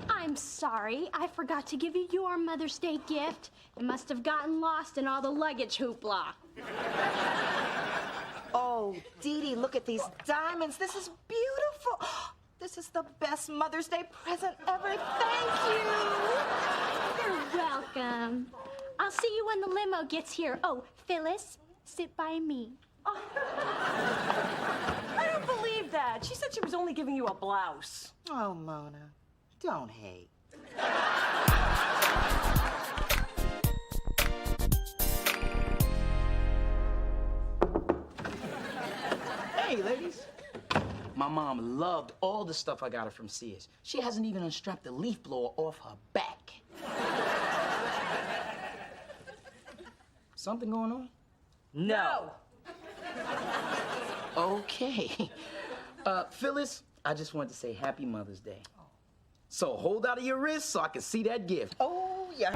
I'm sorry. I forgot to give you your Mother's Day gift. It must have gotten lost in all the luggage hoopla. Oh, Dee Dee, look at these diamonds. This is beautiful. This is the best Mother's Day present ever. Thank you. You're welcome. I'll see you when the limo gets here. Oh, Phyllis, sit by me. Oh. I don't believe that. She said she was only giving you a blouse. Oh, Mona, don't hate. Hey, ladies. My mom loved all the stuff I got her from Sears. She hasn't even unstrapped the leaf blower off her back. Something going on? No. Okay. Phyllis, I just wanted to say Happy Mother's Day. So hold out of your wrist so I can see that gift. Oh, yeah.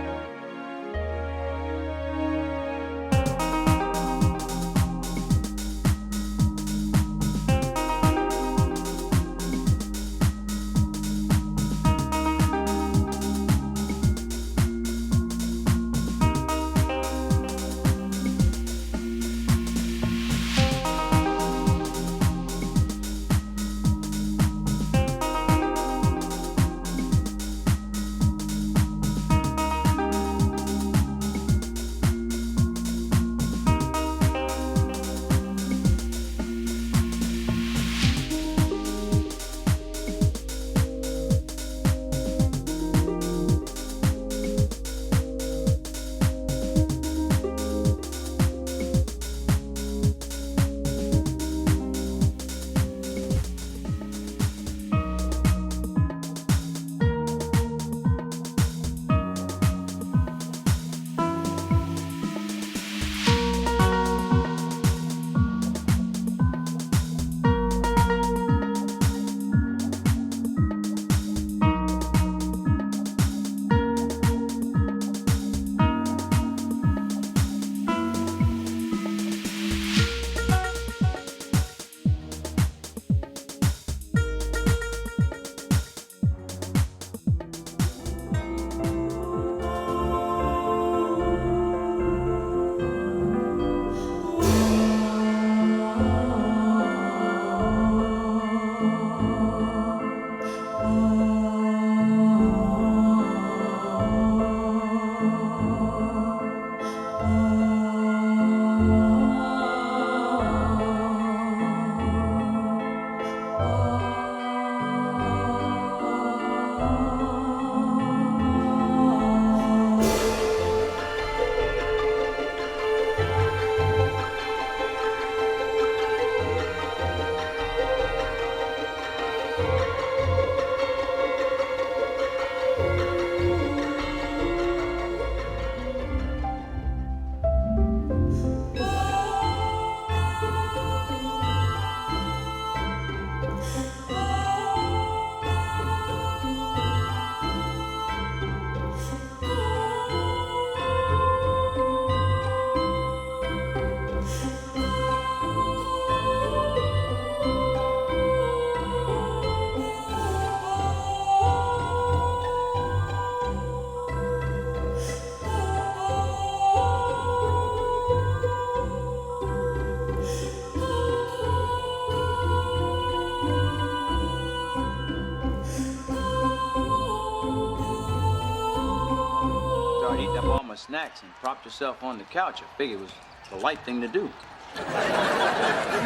eating up all my snacks and propped yourself on the couch. I figured it was the right thing to do. You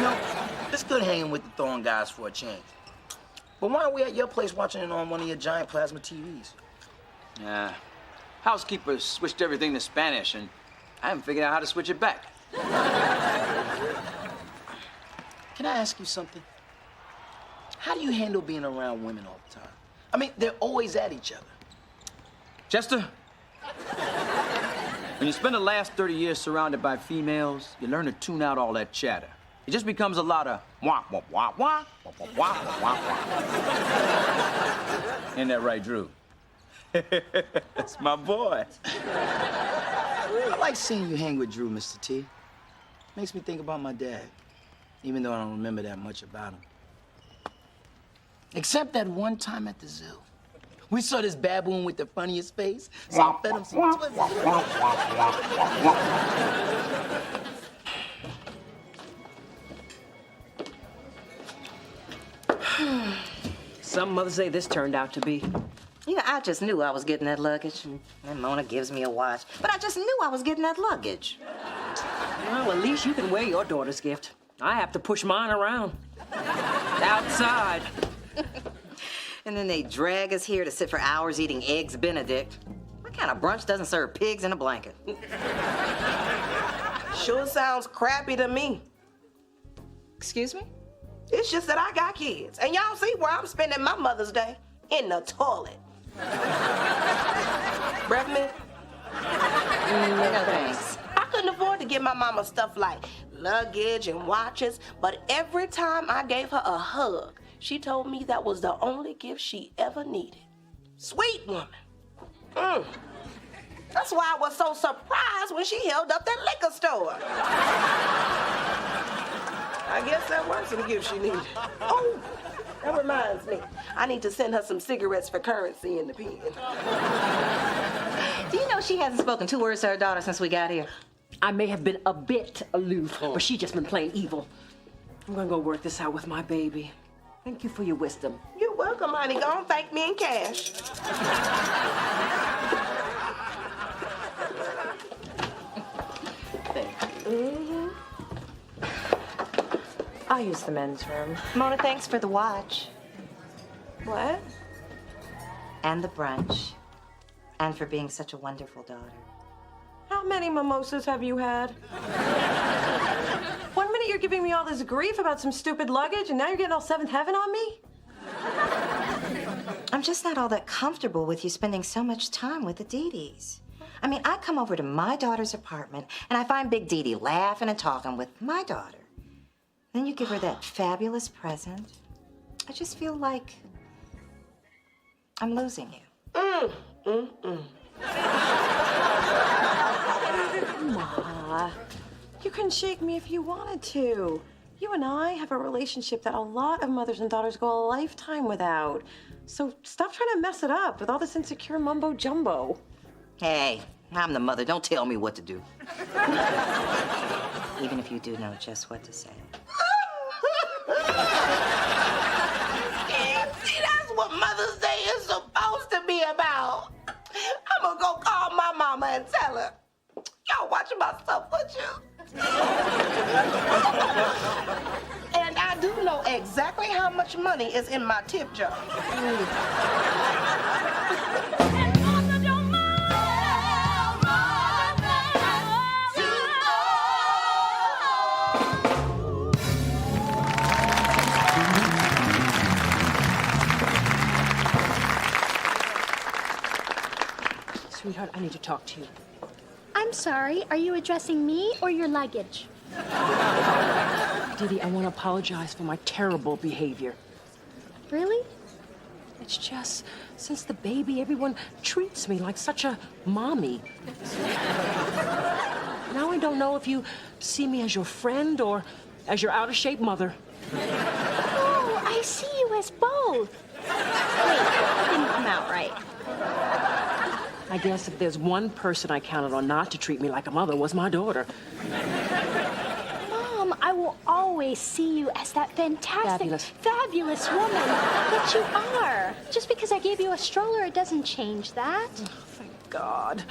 know, it's good hanging with the Thorn guys for a change. But why aren't we at your place watching it on one of your giant plasma TVs? Yeah. Housekeeper switched everything to Spanish, and I haven't figured out how to switch it back. Can I ask you something? How do you handle being around women all the time? I mean, they're always at each other. Chester, when you spend the last 30 years surrounded by females, you learn to tune out all that chatter. It just becomes a lot of wah, wah, wah, wah, wah, wah, wah, wah, wah. Ain't that right, Drew? That's my boy. I like seeing you hang with Drew, Mr. T. Makes me think about my dad, even though I don't remember that much about him. Except that one time at the zoo. We saw this baboon with the funniest face, so I fed him some Twizzlers. Some mothers say this turned out to be. You know, I just knew I was getting that luggage. And Mona gives me a watch. But I just knew I was getting that luggage. Well, at least you can wear your daughter's gift. I have to push mine around. Outside. And then they drag us here to sit for hours eating eggs Benedict. What kind of brunch doesn't serve pigs in a blanket? Sure sounds crappy to me. Excuse me? It's just that I got kids. And y'all see where I'm spending my Mother's Day? In the toilet. Breath mint? No thanks. I couldn't afford to give my mama stuff like luggage and watches, but every time I gave her a hug, she told me that was the only gift she ever needed. Sweet woman. That's why I was so surprised when she held up that liquor store. I guess that was some gift she needed. Oh, that reminds me. I need to send her some cigarettes for currency in the pen. Do you know she hasn't spoken 2 words to her daughter since we got here? I may have been a bit aloof, but she just been playing evil. I'm gonna go work this out with my baby. Thank you for your wisdom. You're welcome, honey. Go and thank me in cash. Thank you. I'll use the men's room. Mona, thanks for the watch. What? And the brunch. And for being such a wonderful daughter. How many mimosas have you had? One minute you're giving me all this grief about some stupid luggage, and now you're getting all seventh heaven on me? I'm just not all that comfortable with you spending so much time with the Dee-Dees. I mean, I come over to my daughter's apartment, and I find Big Dee-Dee laughing and talking with my daughter. Then you give her that fabulous present. I just feel like I'm losing you. Ma, you couldn't shake me if you wanted to. You and I have a relationship that a lot of mothers and daughters go a lifetime without. So stop trying to mess it up with all this insecure mumbo jumbo. Hey, I'm the mother. Don't tell me what to do. Even if you do know just what to say. See, that's what Mother's Day is supposed to be about. I'm gonna go call my mama and tell her. Y'all watching my stuff, would you? And I do know exactly how much money is in my tip jar. Sweetheart, I need to talk to you. I'm sorry, are you addressing me or your luggage? Dee Dee, I want to apologize for my terrible behavior. Really? It's just, since the baby, everyone treats me like such a mommy. Now I don't know if you see me as your friend or as your out-of-shape mother. Oh, I see you as both. Wait, that didn't come out right. I guess if there's one person I counted on not to treat me like a mother was my daughter. Mom, I will always see you as that fantastic, fabulous woman that you are. Just because I gave you a stroller, it doesn't change that. Oh, thank God.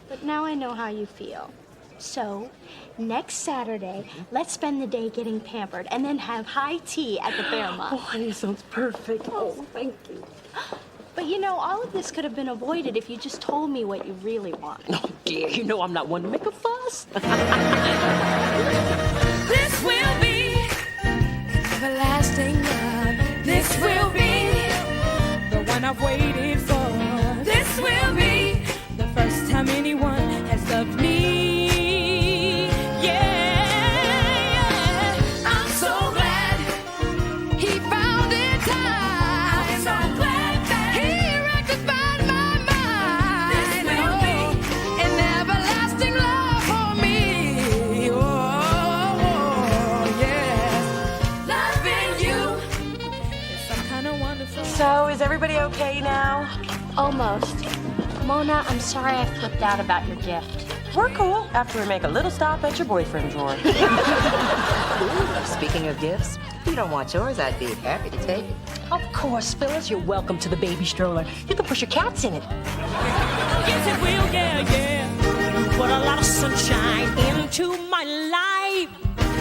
but now I know how you feel. So, next Saturday, let's spend the day getting pampered and then have high tea at the Fairmont. Oh, honey, sounds perfect. Oh, thank you. But you know, all of this could have been avoided if you just told me what you really want. Oh, dear, you know I'm not one to make a fuss. This will be everlasting love. This will be the one I've waited for. This will be the first time anyone has loved me. Yeah, I'm so glad he found it time. I'm so glad that he rectified my mind. This will be an everlasting love for me. Oh, yes. Loving you is some kind of wonderful. So, is everybody okay now? Almost. Mona, I'm sorry I flipped out about your gift. We're cool after we make a little stop at your boyfriend drawer. Speaking of gifts, if you don't want yours, I'd be happy to take it. Of course, Phyllis, you're welcome to the baby stroller. You can push your cats in it. Yes, it will, yeah, yeah. You put a lot of sunshine into my life.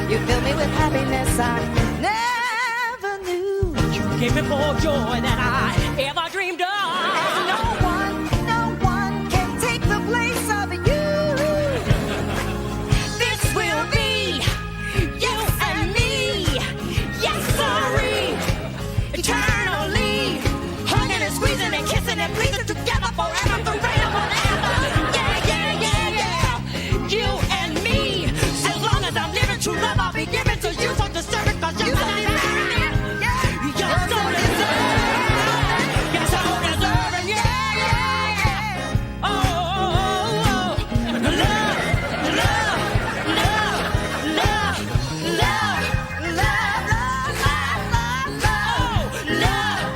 You fill me with happiness I never knew. You gave me more joy than I ever dreamed of. And no one can take the place of you. This will be you and me. Yes, sorry. Eternally. Hugging and squeezing and kissing and pleasing together forever, forever, forever. Yeah, yeah, yeah, yeah. You and me. As long as I'm living true love, I'll be giving to you. So deserve it, 'cause you're so deserving. You're so deserving. You're so deserving. Yeah, yeah, yeah. Oh, oh, oh, oh. Love, love, love, love, love, love, love, love, love, love, love,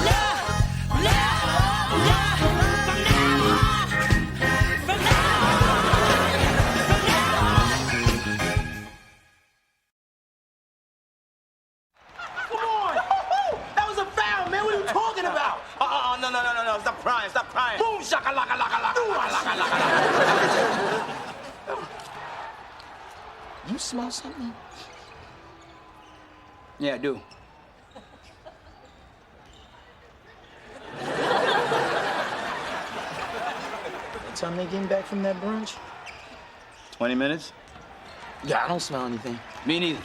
love, love, love. From now Come on! That was a foul, man. What are you talking about? No. Stop crying. Boom, shakalaka, laka, laka, laka, laka, laka. You smell something? Yeah, I do. What time they getting back from that brunch? 20 minutes? Yeah, I don't smell anything. Me neither.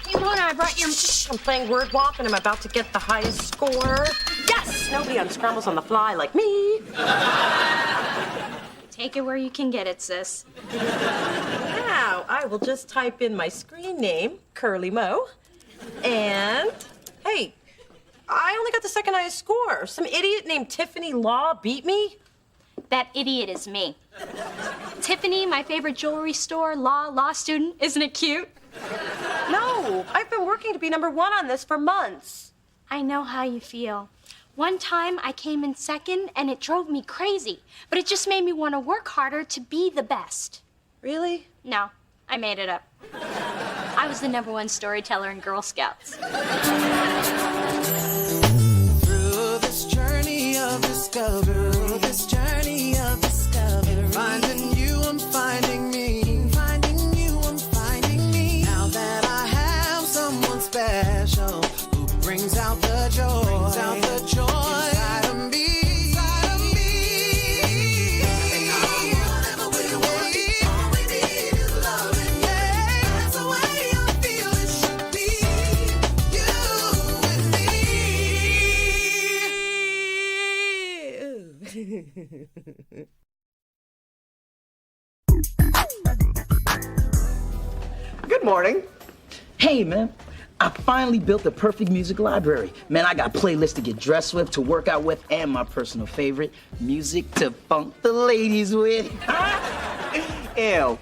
Hey, Mona, I brought your... I'm playing Word Wop, and I'm about to get the highest score. Yes! Nobody unscrambles on the fly like me. Take it where you can get it, sis. Now, I will just type in my screen name, Curly Mo, and... Hey, I only got the second highest score. Some idiot named Tiffany Law beat me. That idiot is me. Tiffany, my favorite jewelry store, law student. Isn't it cute? No, I've been working to be #1 on this for months. I know how you feel. One time I came in second and it drove me crazy, but it just made me want to work harder to be the best. Really? No, I made it up. I was the #1 storyteller in Girl Scouts. Through this journey of discovery, finding you, I'm finding me. Finding you, I'm finding me. Now that I have someone special who brings out the joy, inside of me. Whatever we want, all we need is love, and yeah, that's the way I feel it should be. You and me. Good morning. Hey, man. I finally built the perfect music library. Man, I got playlists to get dressed with, to work out with, and my personal favorite, music to funk the ladies with. Ew.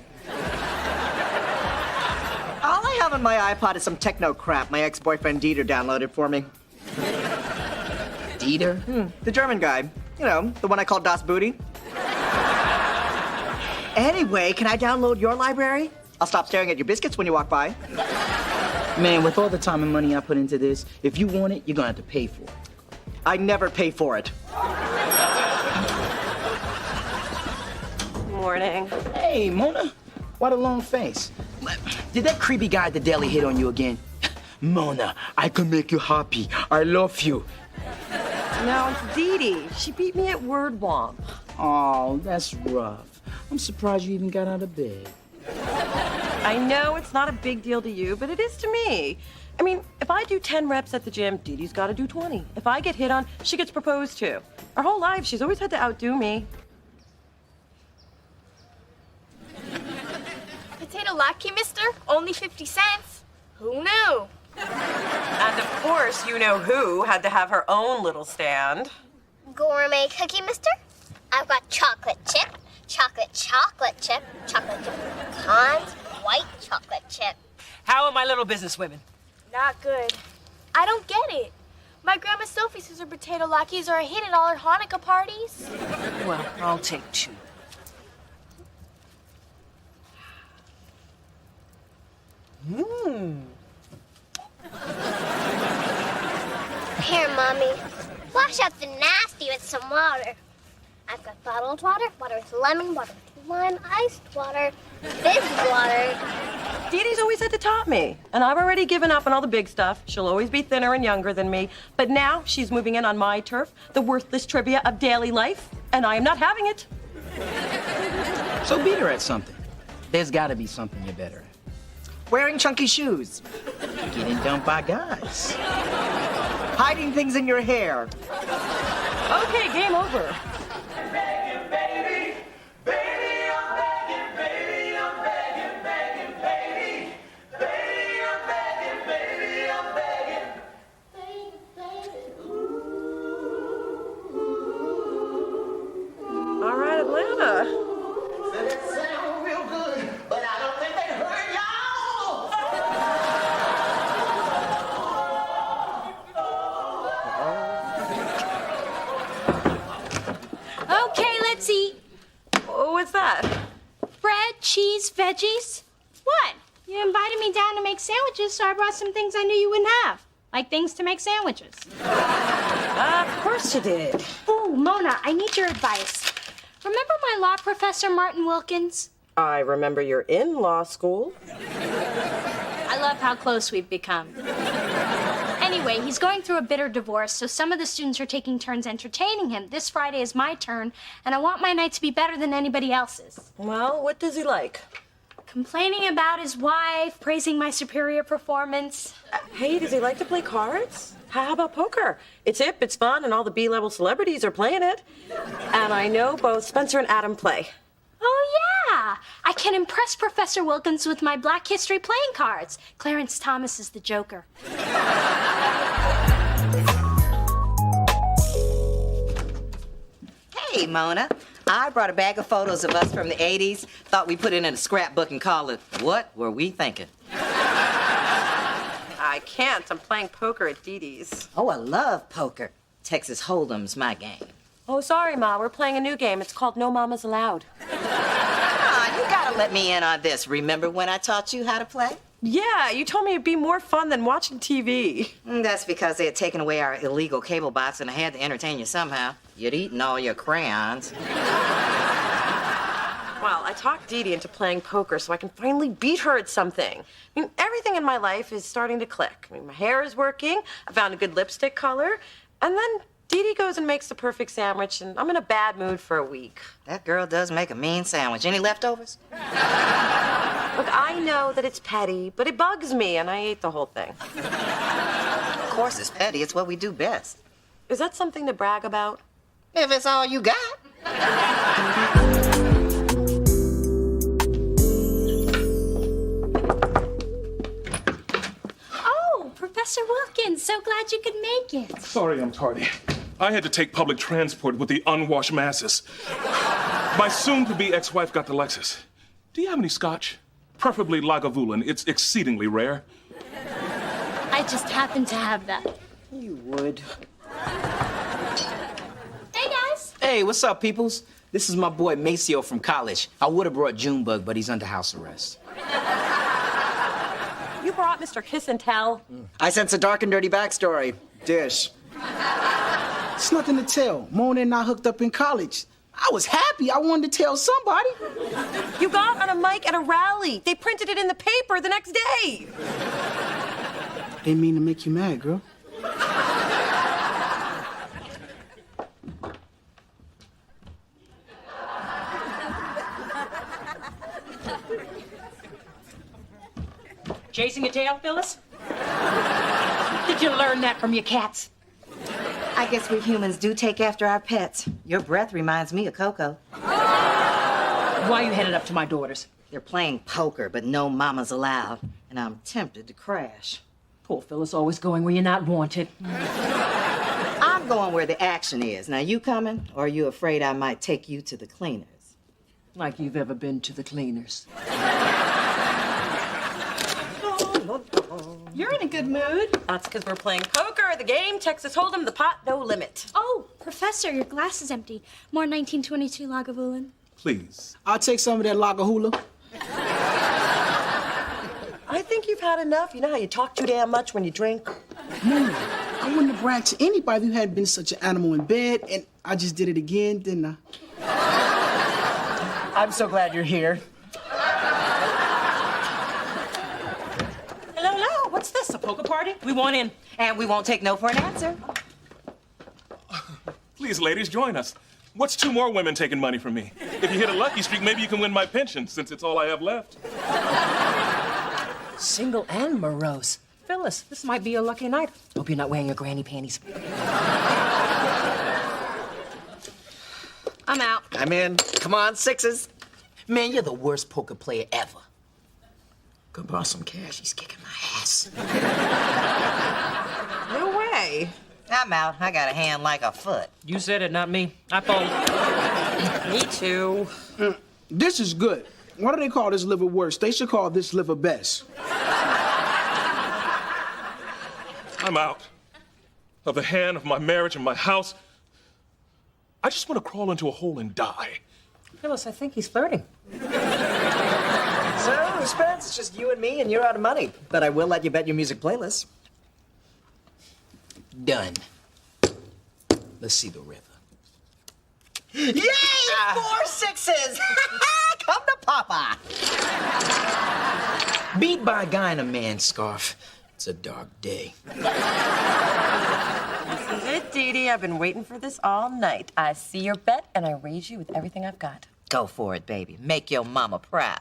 All I have on my iPod is some techno crap my ex-boyfriend Dieter downloaded for me. Dieter? The German guy. You know, the one I call Das Booty. Anyway, can I download your library? I'll stop staring at your biscuits when you walk by. Man, with all the time and money I put into this, if you want it, you're gonna have to pay for it. I never pay for it. Morning. Hey, Mona. What a long face. Did that creepy guy at the deli hit on you again? Mona, I can make you happy. I love you. No, it's Dee Dee. She beat me at Word Womp. Oh, that's rough. I'm surprised you even got out of bed. I know it's not a big deal to you, but it is to me. I mean, if I do 10 reps at the gym, Dee Dee's got to do 20. If I get hit on, she gets proposed to. Her whole life, she's always had to outdo me. Potato latkey, mister? Only 50 cents. Who knew? And of course, you know who had to have her own little stand. Gourmet cookie, mister? I've got chocolate chip, chocolate chip, chocolate chip pecans, white chocolate chip. How are my little businesswomen? Not good. I don't get it. My grandma Sophie says her potato latkes are a hit at all her Hanukkah parties. Well, I'll take 2. Here, Mommy. Wash out the nasty with some water. I've got bottled water, water with lemon, water with lime, iced water, fizz water. Dee Dee's always had to top me, and I've already given up on all the big stuff. She'll always be thinner and younger than me, but now she's moving in on my turf, the worthless trivia of daily life, and I am not having it. So beat her at something. There's gotta be something you're better at. Wearing chunky shoes. Getting dumped by guys. Hiding things in your hair. Okay, game over. All right, Atlanta. Okay, let's eat. What's that? Bread, cheese, veggies. What? You invited me down to make sandwiches, so I brought some things I knew you wouldn't have. Like things to make sandwiches. Of course you did. Oh, Mona, I need your advice. Remember my law professor, Martin Wilkins? I remember you're in law school. I love how close we've become. Anyway, he's going through a bitter divorce, so some of the students are taking turns entertaining him. This Friday is my turn, and I want my night to be better than anybody else's. Well, what does he like? Complaining about his wife, praising my superior performance. Hey, does he like to play cards? How about poker? It's hip, it's fun, and all the B-level celebrities are playing it. And I know both Spencer and Adam play. Oh, yeah. I can impress Professor Wilkins with my Black History playing cards. Clarence Thomas is the Joker. Hey, Mona. I brought a bag of photos of us from the 80s. Thought we'd put it in a scrapbook and call it, What Were We Thinking? I can't. I'm playing poker at Dee Dee's. Oh, I love poker. Texas Hold'em's my game. Oh, sorry, Ma. We're playing a new game. It's called No Mamas Allowed. You gotta let me in on this. Remember when I taught you how to play? Yeah, you told me it'd be more fun than watching TV. That's because they had taken away our illegal cable box and I had to entertain you somehow. You'd eaten all your crayons. Well, I talked Dee Dee into playing poker so I can finally beat her at something. I mean, everything in my life is starting to click. I mean, my hair is working, I found a good lipstick color, and then Dee Dee goes and makes the perfect sandwich, and I'm in a bad mood for a week. That girl does make a mean sandwich. Any leftovers? Look, I know that it's petty, but it bugs me, and I ate the whole thing. Of course it's petty. It's what we do best. Is that something to brag about? If it's all you got. Oh, Professor Wilkins, so glad you could make it. Sorry I'm tardy. I had to take public transport with the unwashed masses. My soon-to-be ex-wife got the Lexus. Do you have any scotch? Preferably Lagavulin. It's exceedingly rare. I just happen to have that. You would. Hey, guys. Hey, what's up, peoples? This is my boy Maceo from college. I would have brought Junebug, but he's under house arrest. You brought Mr. Kiss and Tell. I sense a dark and dirty backstory. Dish. It's nothing to tell. Mona and I hooked up in college. I was happy. I wanted to tell somebody. You got on a mic at a rally. They printed it in the paper the next day. Didn't mean to make you mad, girl. Chasing your tail, Phyllis? Did you learn that from your cats? I guess we humans do take after our pets. Your breath reminds me of Coco. Why are you headed up to my daughters? They're playing poker, but no mamas allowed. And I'm tempted to crash. Poor Phyllis, always going where you're not wanted. I'm going where the action is. Now, you coming, or are you afraid I might take you to the cleaners? Like you've ever been to the cleaners. You're in a good mood. That's because we're playing poker, the game, Texas Hold'em, the pot, no limit. Oh, Professor, your glass is empty. More 1922 Lagavulin. Please. I'll take some of that Lagahula. I think you've had enough. You know how you talk too damn much when you drink? Mona, I wouldn't have bragged to anybody who hadn't been such an animal in bed, and I just did it again, didn't I? I'm so glad you're here. Hello, what's this, a poker party? We want in. And we won't take no for an answer. Please, ladies, join us. What's 2 more women taking money from me? If you hit a lucky streak, maybe you can win my pension, since it's all I have left. Single and morose. Phyllis, this might be a lucky night. Hope you're not wearing your granny panties. I'm out. I'm in. Come on, 6s. Man, you're the worst poker player ever. Go borrow some cash. He's kicking my ass. No way. I'm out. I got a hand like a foot. You said it, not me. I fold. Me too. This is good. Why do they call this liver worse? They should call this liver best. I'm out. Of the hand, of my marriage, and my house. I just want to crawl into a hole and die. Phyllis, I think he's flirting. So, Spence, it's just you and me, and you're out of money. But I will let you bet your music playlist. Done. Let's see the river. Yay! 4 6s! Come to Papa! Beat by a guy in a man's scarf. It's a dark day. This is it, Dee Dee. I've been waiting for this all night. I see your bet, and I raise you with everything I've got. Go for it, baby. Make your mama proud.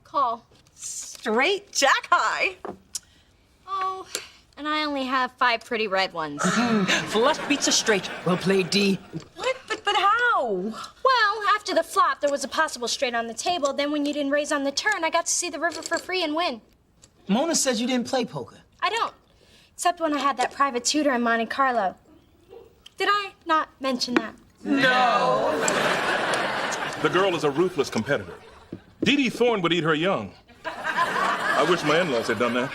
Call. Straight jack high. Oh, and I only have 5 pretty red ones. Flush beats a straight. Well played, D. What? But how? Well, after the flop, there was a possible straight on the table. Then when you didn't raise on the turn, I got to see the river for free and win. Mona says you didn't play poker. I don't. Except when I had that private tutor in Monte Carlo. Did I not mention that? No! The girl is a ruthless competitor. Dee Dee Thorne would eat her young. I wish my in-laws had done that.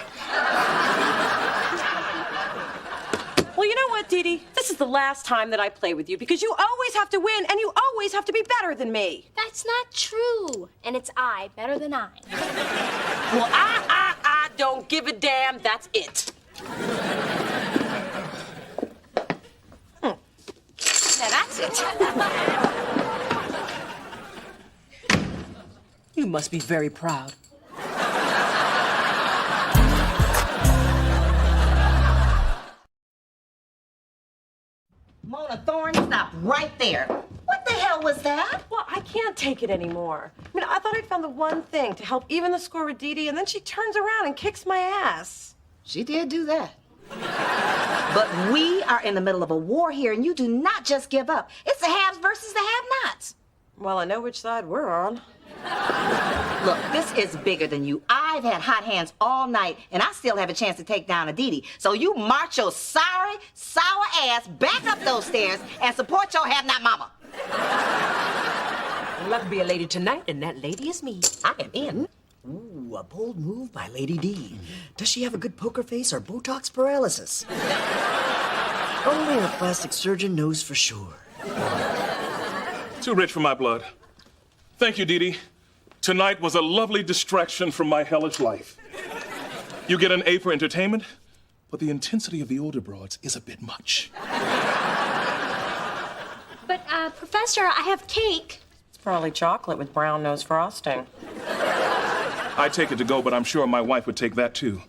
Well, you know what, Dee Dee? This is the last time that I play with you because you always have to win and you always have to be better than me. That's not true. And it's I, better than I. Well, I don't give a damn. That's it. Now that's it. You must be very proud. Mona Thorne, stop right there. What the hell was that? Well, I can't take it anymore. I mean, I thought I'd found the one thing to help even the score with Dee Dee, and then she turns around and kicks my ass. She did do that. But we are in the middle of a war here, and you do not just give up. It's the haves versus the have-nots. Well, I know which side we're on. Look, this is bigger than you. I've had hot hands all night, and I still have a chance to take down a Dee Dee. So you march your sorry, sour ass back up those stairs and support your have-not mama. Well, I can be a lady tonight, and that lady is me. I am in. Ooh, a bold move by Lady D. Does she have a good poker face or Botox paralysis? Only a plastic surgeon knows for sure. Too rich for my blood. Thank you, Dee Dee. Tonight was a lovely distraction from my hellish life. You get an A for entertainment, but the intensity of the older broads is a bit much. But, Professor, I have cake. It's probably chocolate with brown nose frosting. I'd take it to go, but I'm sure my wife would take that too.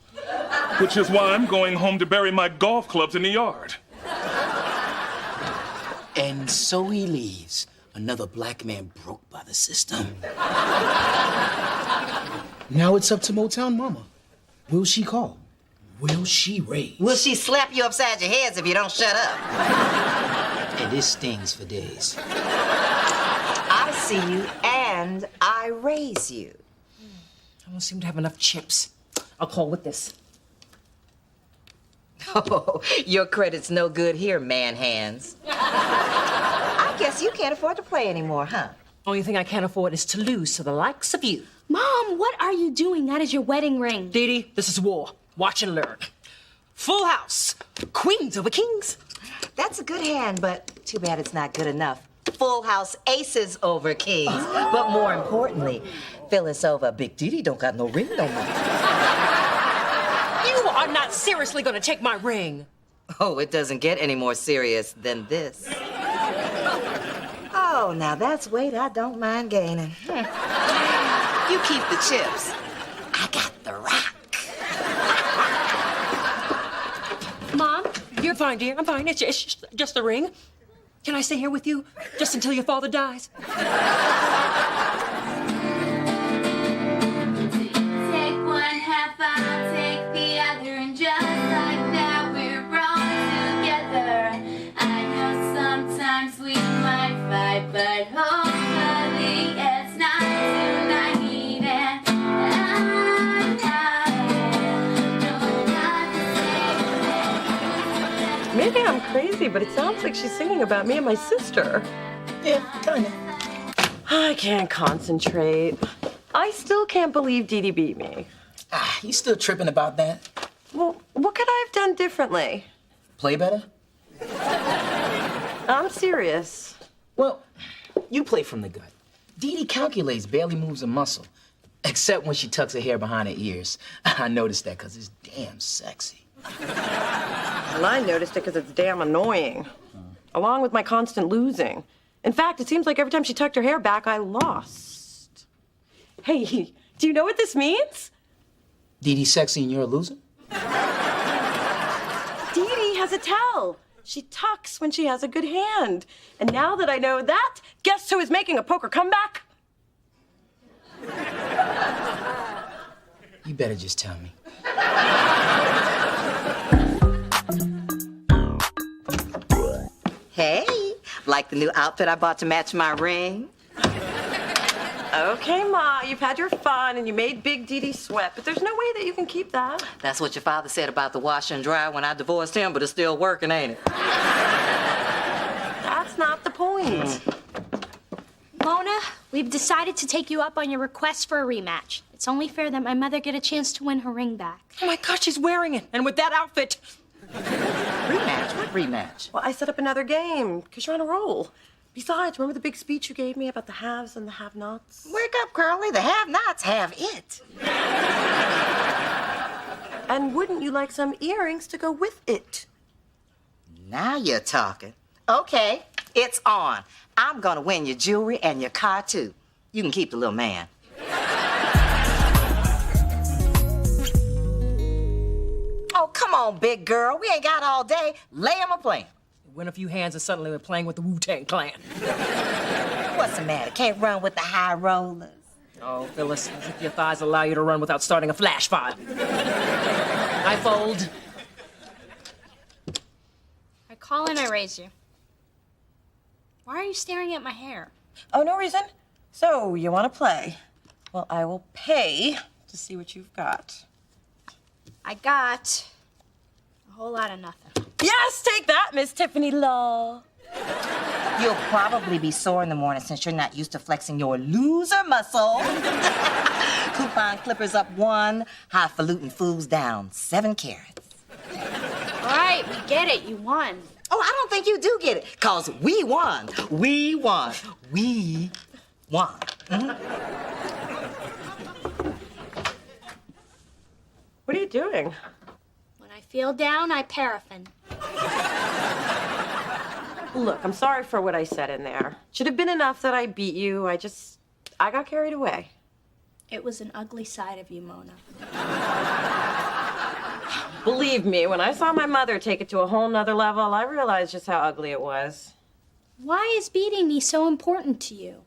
Which is why I'm going home to bury my golf clubs in the yard. And so he leaves. Another black man broke by the system. Now it's up to Motown Mama. Will she call? Will she raise? Will she slap you upside your heads if you don't shut up? And this stings for days. I see you and I raise you. I don't seem to have enough chips. I'll call with this. Oh, your credit's no good here, man hands. I guess you can't afford to play anymore, huh? Only thing I can't afford is to lose to the likes of you. Mom, what are you doing? That is your wedding ring. Dee Dee, this is war. Watch and learn. Full house. Queens over kings. That's a good hand, but too bad it's not good enough. Full house aces over kings. But more importantly, Phyllis over Big Dee Dee don't got no ring no more. You are not seriously gonna take my ring. Oh, it doesn't get any more serious than this. Oh, now that's weight I don't mind gaining. You keep the chips. I got the rock. Mom, you're fine, dear. I'm fine. It's just a ring. Can I stay here with you just until your father dies? Take one half, I'll take the other, and just like that we're brought together. I know sometimes we might fight, but hopefully it's not tonight. And Maybe I'm crazy, but it sounds like she's singing about me and my sister. Yeah, kinda. I can't concentrate. I still can't believe Dee Dee beat me. Ah, you still tripping about that? Well, what could I have done differently? Play better? I'm serious. Well, you play from the gut. Dee Dee calculates, barely moves a muscle. Except when she tucks her hair behind her ears. I noticed that because it's damn sexy. Well, I noticed it because it's damn annoying. Along with my constant losing. In fact, it seems like every time she tucked her hair back, I lost. Hey, do you know what this means? Dee Dee's sexy and you're a loser? Dee Dee has a tell. She tucks when she has a good hand. And now that I know that, guess who is making a poker comeback? You better just tell me. Hey, like the new outfit I bought to match my ring? Okay, Ma, you've had your fun and you made Big Dee Dee sweat, but there's no way that you can keep that. That's what your father said about the washer and dryer when I divorced him, but it's still working, ain't it? That's not the point. Mona, we've decided to take you up on your request for a rematch. It's only fair that my mother get a chance to win her ring back. Oh my gosh, she's wearing it. And with that outfit. Rematch? What rematch? Well, I set up another game, because you're on a roll. Besides, remember the big speech you gave me about the haves and the have-nots? Wake up, Curly. The have-nots have it. And wouldn't you like some earrings to go with it? Now you're talking. Okay, it's on. I'm gonna win your jewelry and your car, too. You can keep the little man. Oh, come on, big girl. We ain't got all day. Lay him a plan. Win a few hands and suddenly we're playing with the Wu-Tang Clan. What's the matter? Can't run with the high rollers? Oh, Phyllis, as if your thighs allow you to run without starting a flash fire. I fold. I call and I raise you. Why are you staring at my hair? Oh, no reason. So, you want to play? Well, I will pay to see what you've got. I got a whole lot of nothing. Yes, take that, Miss Tiffany Law. You'll probably be sore in the morning since you're not used to flexing your loser muscle. Coupon clippers up 1, highfalutin fools down 7 carats. All right, we get it. You won. Oh, I don't think you do get it, because we won. We won. We won. What are you doing? When I feel down, I paraffin. Look, I'm sorry for what I said in there. Should have been enough that I beat you. I got carried away. It was an ugly side of you, Mona. Believe me, when I saw my mother take it to a whole nother level, I realized just how ugly it was. Why is beating me so important to you?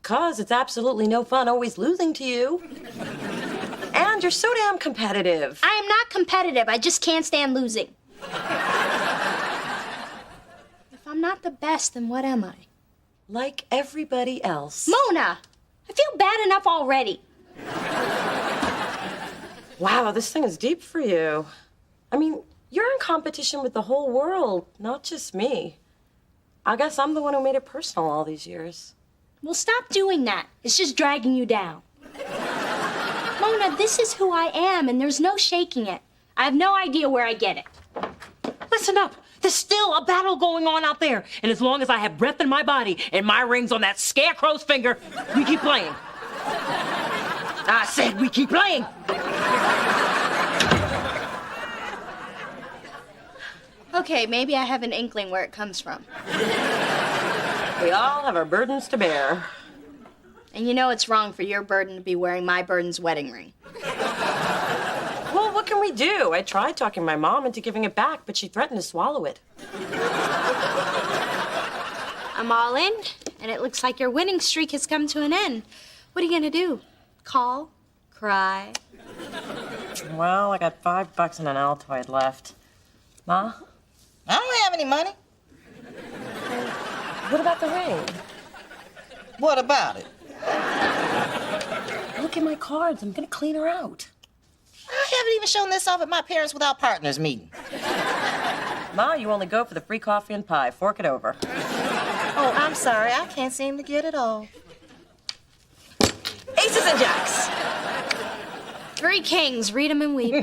'Cause it's absolutely no fun always losing to you. And you're so damn competitive. I am not competitive. I just can't stand losing. If I'm not the best, then what am I? Like everybody else. Mona! I feel bad enough already. Wow, this thing is deep for you. I mean, you're in competition with the whole world, not just me. I guess I'm the one who made it personal all these years. Well, stop doing that. It's just dragging you down. Mona, this is who I am, and there's no shaking it. I have no idea where I get it. Listen up. There's still a battle going on out there. And as long as I have breath in my body and my ring's on that scarecrow's finger, we keep playing. I said we keep playing. Okay, maybe I have an inkling where it comes from. We all have our burdens to bear. And you know it's wrong for your burden to be wearing my burden's wedding ring. Well, what can we do? I tried talking my mom into giving it back, but she threatened to swallow it. I'm all in, and it looks like your winning streak has come to an end. What are you gonna do? Call? Cry? Well, I got $5 and an Altoid left. Ma? I don't have any money. What about the ring? What about it? Look at my cards. I'm gonna clean her out. I haven't even shown this off at my parents without partners meeting. Ma, you only go for the free coffee and pie. Fork it over. Oh, I'm sorry. I can't seem to get it all. Aces and jacks. 3 kings. Read 'em and weep.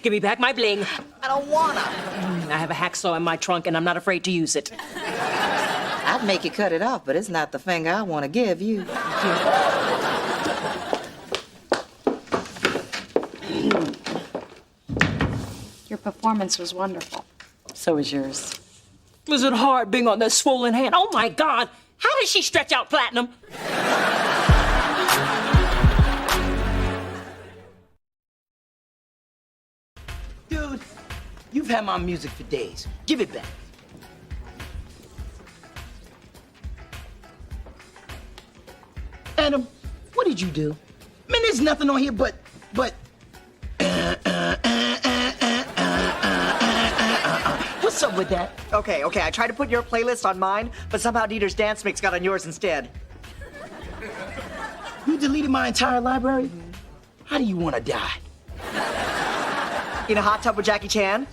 Give me back my bling. I don't wanna. I have a hacksaw in my trunk, and I'm not afraid to use it. I'd make you cut it off, but it's not the finger I want to give you. Your performance was wonderful. So was yours. Was it hard being on that swollen hand? Oh, my God. How did she stretch out Platinum? Dude, you've had my music for days. Give it back. Adam, what did you do? Man, there's nothing on here but... What's up with that? Okay, I tried to put your playlist on mine, but somehow Dieter's dance mix got on yours instead. You deleted my entire library? How do you want to die? In a hot tub with Jackie Chan?